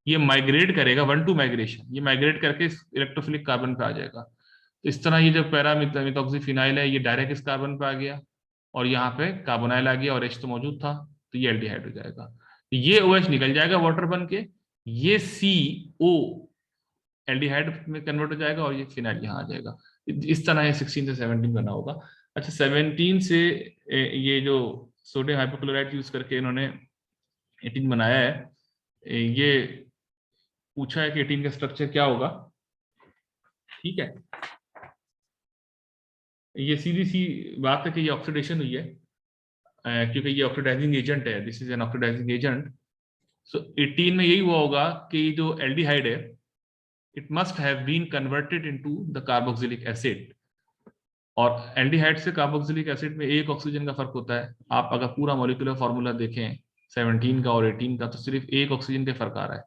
ये माइग्रेट करेगा 1-2 माइग्रेशन, ये माइग्रेट करके इलेक्ट्रोफिलिक कार्बन पे आ जाएगा। इस तरह ये जो पैरामिथॉक्सीफिनाइल है ये डायरेक्ट इस कार्बन पे आ गया और यहाँ पे कार्बोनाइल आ गया और H तो मौजूद था, तो ये एल्डिहाइड हो जाएगा। ये OH निकल जाएगा वाटर बन के, ये CO एल्डिहाइड में कन्वर्ट हो जाएगा और ये फिनाइल यहाँ आ जाएगा। इस तरह ये 16 से 17 बना होगा। अच्छा, 17 से ये जो सोडियम हाइपोक्लोराइड यूज करके इन्होंने 18 बनाया है, ये पूछा है कि 18 का स्ट्रक्चर क्या होगा। ठीक है, ये सीधी सी बात है कि ये ऑक्सीडेशन हुई है, क्योंकि ये ऑक्सीडाइजिंग एजेंट है, this is an oxidising agent. So 18 में यही हुआ होगा कि जो एल्डिहाइड है it must have been converted into the carboxylic acid, और एल्डिहाइड से कार्बोक्सिलिक एसिड में एक ऑक्सीजन का फर्क होता है। आप अगर पूरा मॉलिक्यूलर फार्मूला देखें 17 का और 18 का तो सिर्फ एक ऑक्सीजन का फर्क आ रहा है,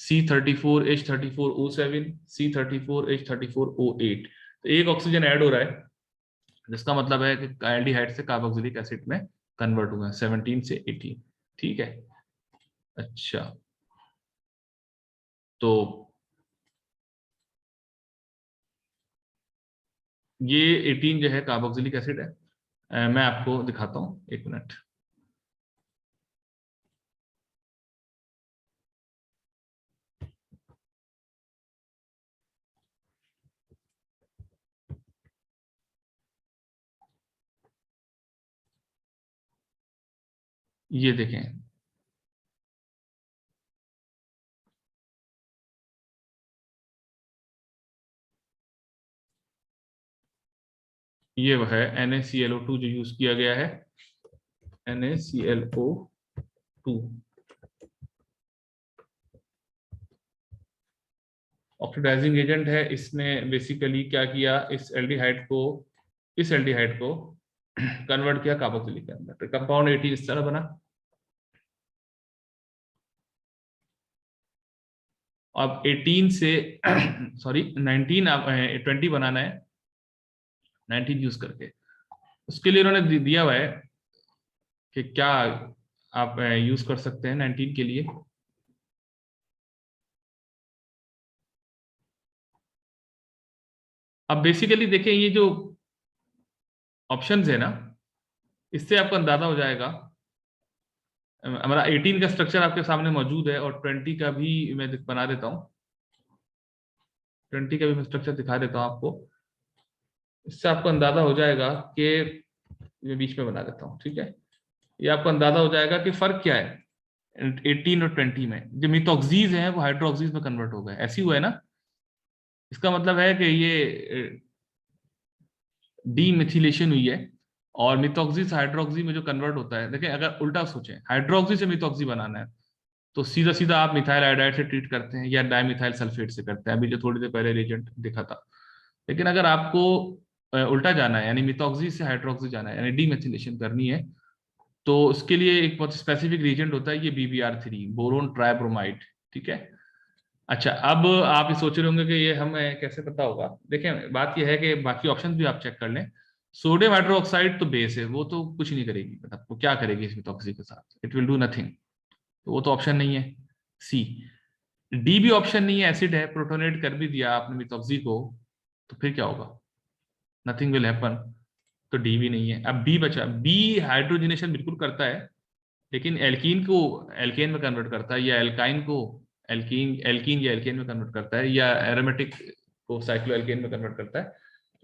C34H34O7, C34H34O8, तो एक ऑक्सीजन ऐड हो रहा है, जिसका मतलब है कि एल्डिहाइड से कार्बोक्सिलिक एसिड में कन्वर्ट हुआ है 17 से 18। ठीक है, अच्छा तो ये 18 जो है कार्बोक्सिलिक एसिड है। मैं आपको दिखाता हूं, एक मिनट। ये देखें, ये वह है NaClO2 जो यूज किया गया है, NaClO2 ऑक्सीडाइजिंग एजेंट है। इसने बेसिकली क्या किया, इस एल्डिहाइड को कन्वर्ट किया कार्बोक्सिलिक के अंदर, तो कंपाउंड 18 इस तरह बना। अब 18 से सॉरी 20 बनाना है 19 यूज करके। उसके लिए उन्होंने दिया हुआ है कि क्या आप यूज कर सकते हैं 19 के लिए। अब बेसिकली देखें ये जो ऑप्शंस है ना, इससे आपको अंदाजा हो जाएगा। हमारा 18 का स्ट्रक्चर आपके सामने मौजूद है और 20 का भी मैं बना देता हूं, 20 का भी मैं स्ट्रक्चर दिखा देता हूं आपको। इससे आपको अंदाजा हो जाएगा कि मैं बीच में बना देता हूं, ठीक है। ये आपको अंदाजा हो जाएगा कि फर्क क्या है 18 और 20 में। जो मिथॉक्सीज हैं वो हाइड्रोक्सीज में कन्वर्ट हो गए, ऐसी हुआ है ना। इसका मतलब है कि ये डीमिथिलेशन हुई है, और मिथॉक्सी से हाइड्रोक्सी में जो कन्वर्ट होता है, देखिए अगर उल्टा सोचें हाइड्रोक्सी से मिथॉक्सी बनाना है तो सीधा सीधा आप मिथाइल आयोडाइड से ट्रीट करते हैं या डाइमिथाइल सल्फेट से करते हैं, अभी जो थोड़ी देर पहले रिएजेंट देखा था। लेकिन अगर आपको उल्टा जाना है, यानी मिथॉक्सी से हाइड्रोक्सी जाना है, यानी डीमेथिलेशन करनी है, तो उसके लिए एक बहुत स्पेसिफिक रीजेंट होता है, ये BBr3, बोरोन ट्राइब्रोमाइड। ठीक है। अच्छा, अब आप ये सोच रहे होंगे कि ये हमें कैसे पता होगा। देखें, बात ये है कि बाकी ऑप्शन भी आप चेक कर लें। सोडियम हाइड्रोक्साइड तो बेस है, वो तो कुछ नहीं करेगी, मतलब वो क्या करेगी इस मिथॉक्सी के साथ, इट विल डू नथिंग, तो वो तो ऑप्शन नहीं है। सी। डी भी ऑप्शन नहीं है, एसिड है, प्रोटोनेट कर भी दिया आपने मिथॉक्सी को, तो फिर क्या होगा, नथिंग विल हैपन, तो डी भी नहीं है। अब बी बचा, बी हाइड्रोजनेशन बिल्कुल करता है, लेकिन एल्कीन को एल्केन में कन्वर्ट करता है, या एल्काइन को एल्कीन या एल्केन में कन्वर्ट करता है, या एरोमेटिक को साइक्लो एल्केन में कन्वर्ट करता है,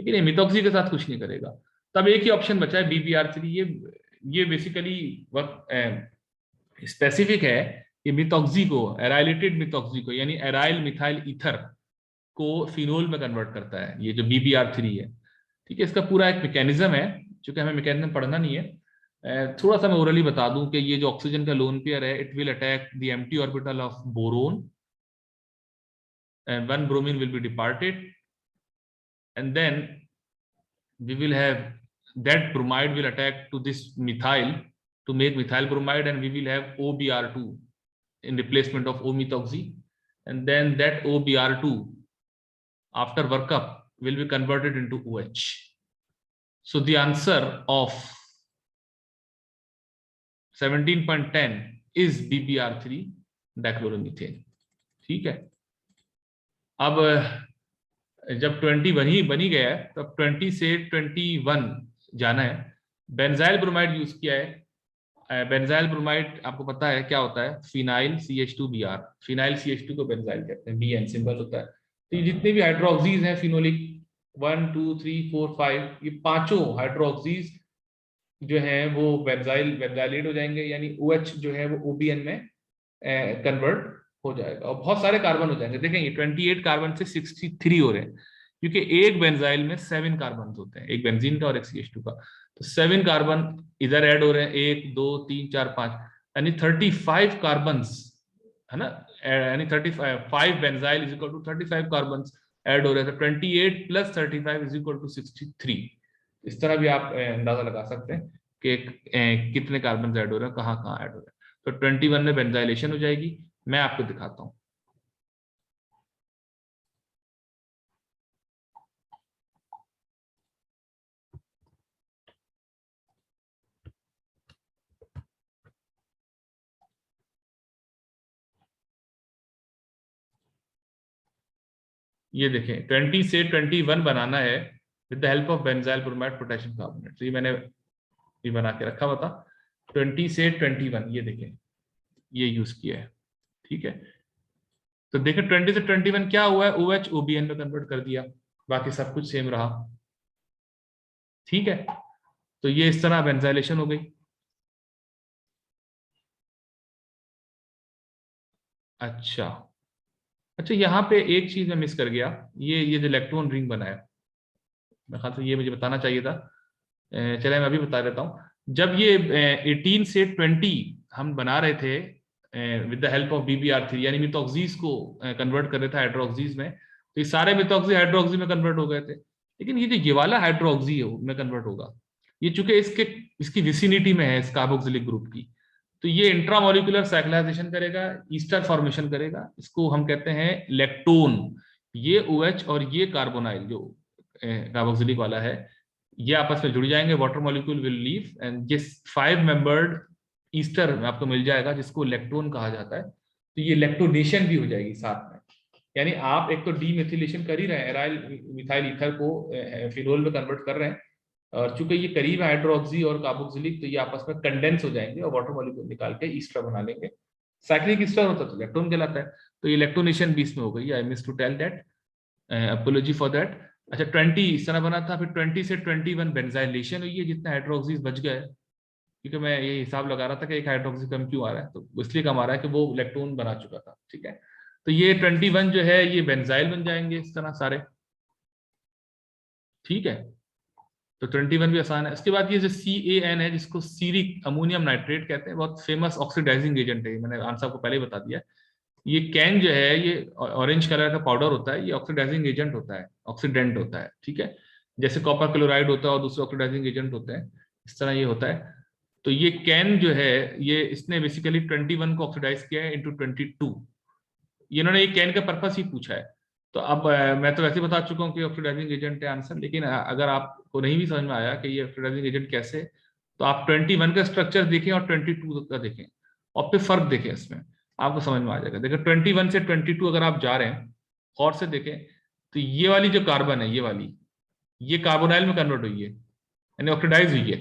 लेकिन ये मिथॉक्सी के साथ कुछ नहीं करेगा। तब एक ही ऑप्शन बचा है, BBr3। ये बेसिकली वर्क स्पेसिफिक है, ये मिथॉक्सी को, एराइलेटेड मिथॉक्सी को, यानी एराइल मिथाइल ईथर को फिनोल में कन्वर्ट करता है, ये जो BBr3 है। ठीक है, इसका पूरा एक मैकेनिज्म है, चूंकि हमें मैकेनिज्म पढ़ना नहीं है, थोड़ा सा मैं ओरली बता दूं कि ये जो ऑक्सीजन का लोन पेयर है, it will attack the empty orbital of boron, and one bromine will be departed, and then we will have that bromide will attack to this methyl to make methyl bromide, and we will have OBr2 in replacement of O-methoxy, and then that OBr2 after workup will be converted into OH. So the answer of 17.10 is BBr3 dichloromethane. ठीक है। अब जब 20 बनी गया है, तब 20 से 21 जाना है। बेंजाइल ब्रोमाइड यूज किया है। बेंजाइल ब्रोमाइड आपको पता है क्या होता है, फिनाइल CH2Br, फिनाइल CH2 को बेंजाइल कहते हैं, BN सिंबल होता है। तो ये जितने भी हाइड्रोक्सीज हैं फिनोलिक 1 2 3 4 5, ये पांचों हाइड्रोक्सीज जो है वो बेंजाइलेट हो जाएंगे, यानी OH जो है वो OBN में कन्वर्ट हो जाएगा, और बहुत सारे कार्बन हो जाएंगे। देखेंगे 28 कार्बन से 63 हो रहे हैं, क्योंकि एक बेंजाइल में 7 कार्बन होते हैं, एक बेंजीन का और एक CH2 का, तो 7 कार्बन इधर ऐड हो रहे हैं, 1 2 3 4 5, यानी 35 कार्बन है ना, यानी 35 benzyl is equal to 35 carbon add हो रहे हैं, तो 28 + 35 इज इक्वल टू 63। इस तरह भी आप अंदाजा लगा सकते हैं कि कितने कार्बन ऐड हो रहे हैं, कहाँ कहाँ ऐड हो रहे हैं। तो 21 में बेंजाइलेशन हो जाएगी। मैं आपको दिखाता हूं। ये देखें, 20 से 21 बनाना है with the help of benzyl bromide potassium carbonate. तो ये मैंने ये बना के रखा हुआ था, 20 से 21, ये देखें, ये यूज किया है। ठीक है, तो देखें 20 से 21 क्या हुआ है, OH OBN में कन्वर्ट कर दिया, बाकी सब कुछ सेम रहा। ठीक है, तो ये इस तरह बेंजाइलेशन हो गई। अच्छा, अच्छा, यहाँ पे एक चीज मैं मिस कर गया, ये जो इलेक्ट्रॉन रिंग बना है, मेरे ख्याल से ये मुझे बताना चाहिए था। चले मैं अभी बता देता हूँ। जब ये 18 से 20 हम बना रहे थे with the help of BBr3, यानी मिथॉक्सीज को कन्वर्ट कर रहे थे हाइड्रोक्सीज में, तो ये सारे मिथॉक्सी हाइड्रोक्सी में कन्वर्ट हो गए थे, लेकिन ये जो ये वाला हाइड्रोक्सी है में कन्वर्ट होगा, ये चूंकि इसकी विसिनिटी में है, इस कार्बोक्सिलिक ग्रुप की, तो ये इंट्रामोलिकुलर साइक्लाइजेशन करेगा, ईस्टर फॉर्मेशन करेगा, इसको हम कहते हैं लेक्टोन। ये OH और ये कार्बोनाइल जो कार्बोक्सिलिक वाला है, ये आपस में जुड़ जाएंगे, water molecule will leave, and जिस 5 मेंबर्ड ईस्टर आपको मिल जाएगा, जिसको इलेक्ट्रॉन कहा जाता है, तो ये इलेक्ट्रोनेशन भी हो जाएगी साथ में। यानी आप एक तो डीमेथिलेशन कर ही रहे हैं, एराइल मिथाइल ईथर को फिनोल में कन्वर्ट कर रहे हैं, और चूंकि ये करीब है हाइड्रोक्सी और कार्बोक्सिलिक, तो ये आपस में कंडेंस हो जाएंगे और वाटर मॉलिक्यूल निकाल के ईस्टर बना लेंगे। साइक्लिक ईस्टर होता तो इलेक्ट्रॉन कहलाता है। तो ये इलेक्ट्रोनेशन भी इसमें हो गई, I miss to tell that, apology for that. अच्छा, 20 इस तरह बना था, फिर 20 से 21 बेंजाइलेशन हुई है, जितने हाइड्रोक्सीज बच गए, क्योंकि मैं ये हिसाब लगा रहा था कि एक हाइड्रोक्सी कम क्यों आ रहा है, तो इसलिए कम आ रहा है कि वो इलेक्ट्रॉन बना चुका था। ठीक है, तो ये 21 जो है ये बेंजाइल बन जाएंगे इस तरह सारे। ठीक है, तो 21 भी आसान है। इसके बाद ये जो CAN है, जिसको सीरिक अमोनियम नाइट्रेट कहते हैं, बहुत फेमस ऑक्सीडाइजिंग एजेंट है, मैंने आंसर आपको पहले ही बता दिया। ये कैन जो है, ये ऑरेंज कलर का पाउडर होता है, ये ऑक्सीडाइजिंग एजेंट होता है, ऑक्सीडेंट होता है। ठीक है, जैसे कॉपर क्लोराइड होता है और दूसरे ऑक्सीडाइजिंग एजेंट होते हैं, इस तरह ये होता है। तो ये कैन जो है, ये इसने बेसिकली 21 को ऑक्सीडाइज किया है इंटू 22। ये इन्होंने ये कैन का पर्पस ही पूछा है। तो अब मैं तो वैसे बता चुका हूँ कि ऑक्सीडाइजिंग एजेंट है आंसर, लेकिन अगर आपको नहीं भी समझ में आया कि ये ऑक्सीडाइजिंग एजेंट कैसे है, तो आप 21 का स्ट्रक्चर देखें और 22 का देखें और फिर फर्क देखें, इसमें आपको समझ में आ जाएगा। देखिए 21 से 22 अगर आप जा रहे हैं, और से देखें, तो ये वाली जो कार्बन है, ये वाली, ये कार्बोनाइल में कन्वर्ट हुई है, यानी ऑक्सीडाइज हुई है।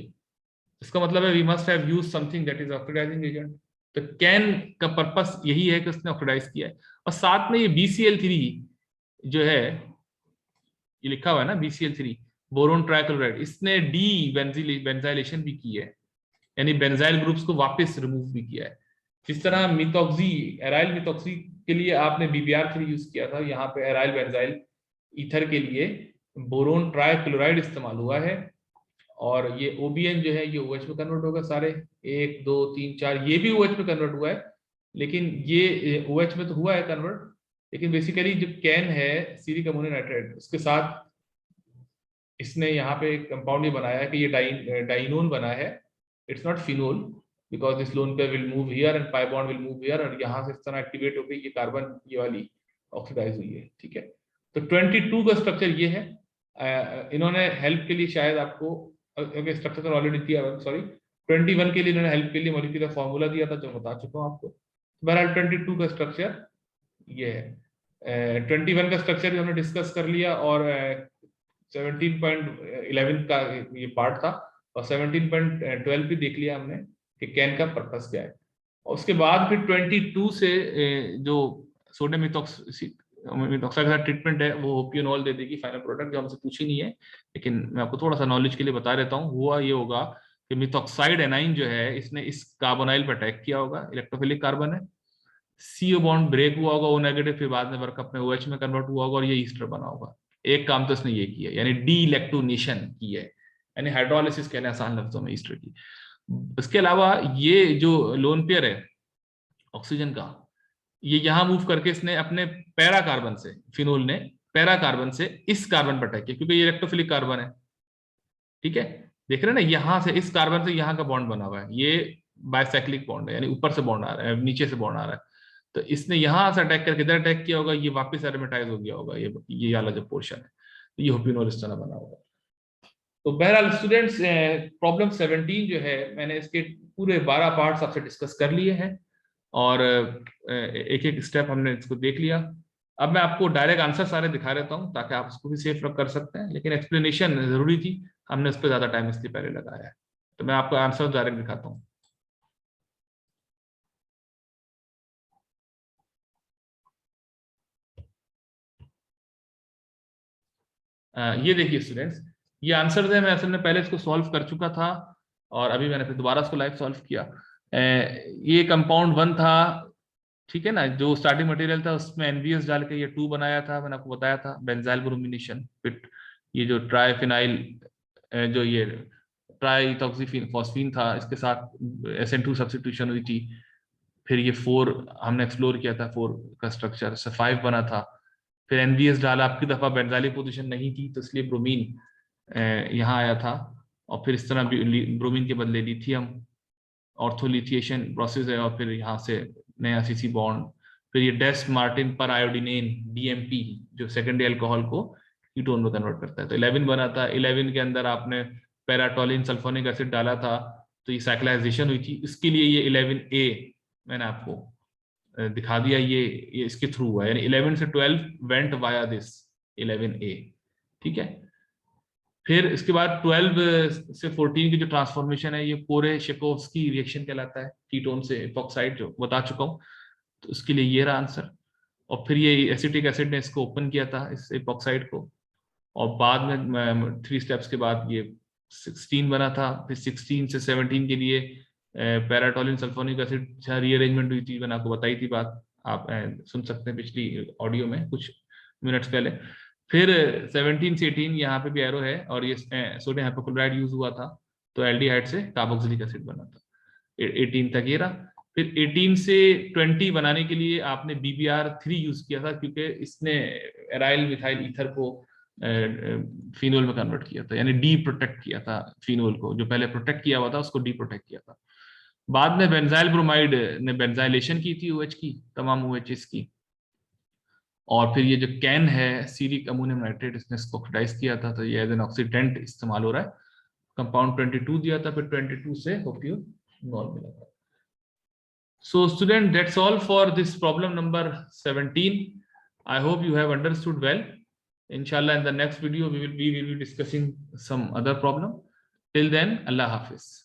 इसका मतलब है we must have used something that is oxidizing agent. तो कैन का पर्पस यही है कि उसने ऑक्सीडाइज किया है। और साथ में ये BCl3 जो है, ये लिखा हुआ है ना BCl3, बोरोन ट्राइक्लोराइड, इसने डी बेंजाइलेशन भी की है, यानी बेंजाइल ग्रुप्स को वापस रिमूव भी किया है। इस तरह मिथॉक्सी, एराइल मिथॉक्सी के लिए आपने BBr3 यूज किया था, यहाँ पे एराइल बेंजाइल ईथर के लिए बोरोन ट्राइक्लोराइड इस्तेमाल हुआ है। और ये OBN जो है ये OH में कन्वर्ट होगा सारे, 1 2 3 4, ये भी OH में कन्वर्ट हुआ है, लेकिन ये OH में तो हुआ है कन्वर्ट, लेकिन बेसिकली जो कैन है सीरिक अमोनियम नाइट्राइड, उसके साथ इसने यहाँ पे एक कंपाउंड ये बनाया है कि ये डाइनोन बना है, it's not phenol, because this lone pair will move here and pi bond will move here, और यहाँ से इस तरह एक्टिवेट हो गई ये कार्बन, ये वाली ऑक्सीडाइज हुई है, ठीक है। तो 22 का स्ट्रक्चर ये है। इन्होंने हेल्प के लिए शायद आपको, स्ट्रक्चर तो ऑलरेडी दिया, सॉरी 21 के लिए इन्होंने हेल्प के लिए मॉलिक्यूलर फॉर्मूला दिया था, जो बता चुका हूँ आपको। बहरहाल 22 का स्ट्रक्चर ये है। 21 का स्ट्रक्चर हमने डिस्कस कर लिया, और 17.11 का ये पार्ट था, और 17.12 भी देख लिया हमने कि कैन का पर्पस क्या है। और उसके बाद फिर 22 से जो सोडियम मिथॉक्साइड का ट्रीटमेंट है, वो होपियोनॉल दे देगी फाइनल प्रोडक्ट, जो हमसे पूछी नहीं है, लेकिन मैं आपको थोड़ा सा नॉलेज के लिए बता देता हूँ। हुआ ये होगा कि मिथॉक्साइड एनाइन जो है, इसने इस कार्बोनाइल पर अटैक किया होगा, इलेक्ट्रोफिलिक कार्बन है, CO बॉन्ड ब्रेक हुआ होगा, O नेगेटिव, फिर बाद में वर्कअप में OH में कन्वर्ट हुआ होगा, और ये ईस्टर बना होगा। एक काम तो इसने ये किया, यानी डी इलेक्ट्रोनेशन की है, यानी हाइड्रोलिसिस कहने आसान लफ्जों में ईस्टर की। इसके अलावा ये जो लोन पेयर है ऑक्सीजन का, ये यहां मूव करके इसने अपने पैरा कार्बन से, फिनोल ने पैरा कार्बन से इस कार्बन पर अटैक किया, क्योंकि ये इलेक्ट्रोफिलिक कार्बन है, ठीक है। देख रहे हैं ना, यहां से इस कार्बन से यहाँ का बॉन्ड बना हुआ है, ये बाइसाइक्लिक बॉन्ड है, यानी ऊपर से बॉन्ड आ रहा है, नीचे से बॉन्ड आ रहा है। तो इसने यहां से अटैक करके इधर अटैक किया होगा, ये वापस एरोमेटाइज हो गया होगा, ये वाला जो पोर्शन है, तो ये होपिनोल इस तरह बना होगा। तो बहरहाल स्टूडेंट्स, प्रॉब्लम 17 जो है, मैंने इसके पूरे 12 पार्ट्स आपसे डिस्कस कर लिए हैं, और एक एक स्टेप हमने इसको देख लिया। अब मैं आपको डायरेक्ट आंसर सारे दिखा देता हूँ, ताकि आप उसको भी सेफ कर सकते हैं, लेकिन एक्सप्लेनेशन जरूरी थी, हमने उस पर ज्यादा टाइम इसलिए पहले लगाया है। तो मैं आपको आंसर डायरेक्ट दिखाता हूँ। ये देखिए स्टूडेंट्स, ये आंसर है, मैं असल में पहले इसको सॉल्व कर चुका था, और अभी मैंने फिर दोबारा इसको लाइव सॉल्व किया। ये कंपाउंड 1 था, ठीक है ना, जो स्टार्टिंग मटेरियल था उसमें NBS डाल के ये 2 बनाया था, मैंने आपको बताया था, बेंजाइल ब्रोमिनेशन। फिर ये जो ट्राइफिनाइल, जो ये ट्राइथॉक्सीफिन फॉस्फीन था, इसके साथ SN2 सब्स्टिट्यूशन हुई थी। फिर ये 4 हमने एक्सप्लोर किया था, 4 का स्ट्रक्चर से 5 बना था। फिर NBS डाला, आपकी दफा बेंजाइलिक पोजीशन नहीं थी, तो इसलिए ब्रोमीन यहाँ आया था, और फिर इस तरह ब्रोमीन के बदले लिथियम, ऑर्थोलिथिएशन प्रोसेस है, और फिर यहाँ से नया CC बॉन्ड। फिर ये डेस मार्टिन पर आयोडिनेन DMP, जो सेकेंडरी अल्कोहल को कीटोन में कन्वर्ट करता है, तो 11 बना था। 11 के अंदर आपने पैराटोलिन सल्फोनिक एसिड डाला था, तो ये साइक्लाइजेशन हुई थी, इसके लिए ये 11A मैंने आपको दिखा दिया, ये इसके थ्रू हुआ, यानी 11 से 12 वेंट वाया दिस 11A, ठीक है। फिर इसके बाद 12 से 14 की जो ट्रांसफॉर्मेशन है, ये पूरे शेकोव्स्की रिएक्शन कहलाता है, कीटोन से इपॉक्साइड, जो बता चुका हूँ, तो उसके लिए ये रहा आंसर। और फिर ये एसिटिक एसिड ने इसको ओपन किया था, इस इपॉक्साइड को, और बाद में 3 स्टेप्स के बाद ये 16 बना था। फिर 16 से 17 के लिए पैराटोलिन सल्फोनिक एसिड रीअरेंजमेंट हुई थी, मैंने आपको बताई थी बात, आप सुन सकते हैं पिछली ऑडियो में कुछ मिनट्स पहले। फिर 17 से 18 यहाँ पे भी एरो है, और ये सोडियम हाइपोक्लोराइड यूज हुआ था, तो एल्डिहाइड से कार्बोक्सिलिक एसिड बना था। 18 तक ये रहा। फिर 18 से 20 बनाने के लिए आपने BBr3 यूज किया था, क्योंकि इसने एराइल मिथाइल ईथर को फिनोल में कन्वर्ट किया था, यानी डी प्रोटेक्ट किया था फिनोल को, जो पहले प्रोटेक्ट किया हुआ था उसको डी प्रोटेक्ट किया था। बाद में बेंजाइल ब्रोमाइड ने बेंजाइलेशन की थी OH की, तमाम OHs की, और फिर ये जो कैन है सीरिक अमोनियम नाइट्रेट, इसने इसको ऑक्सीडाइज किया था, तो ये एज एन ऑक्सीडेंट इस्तेमाल हो रहा है। कंपाउंड 22 दिया था, फिर 22 से ओपीओ नॉन मिला था। So student, that's all for this problem number 17. I hope you have understood well. Inshallah, in the next video, we will be discussing some other problem. Till then, Allah Hafiz.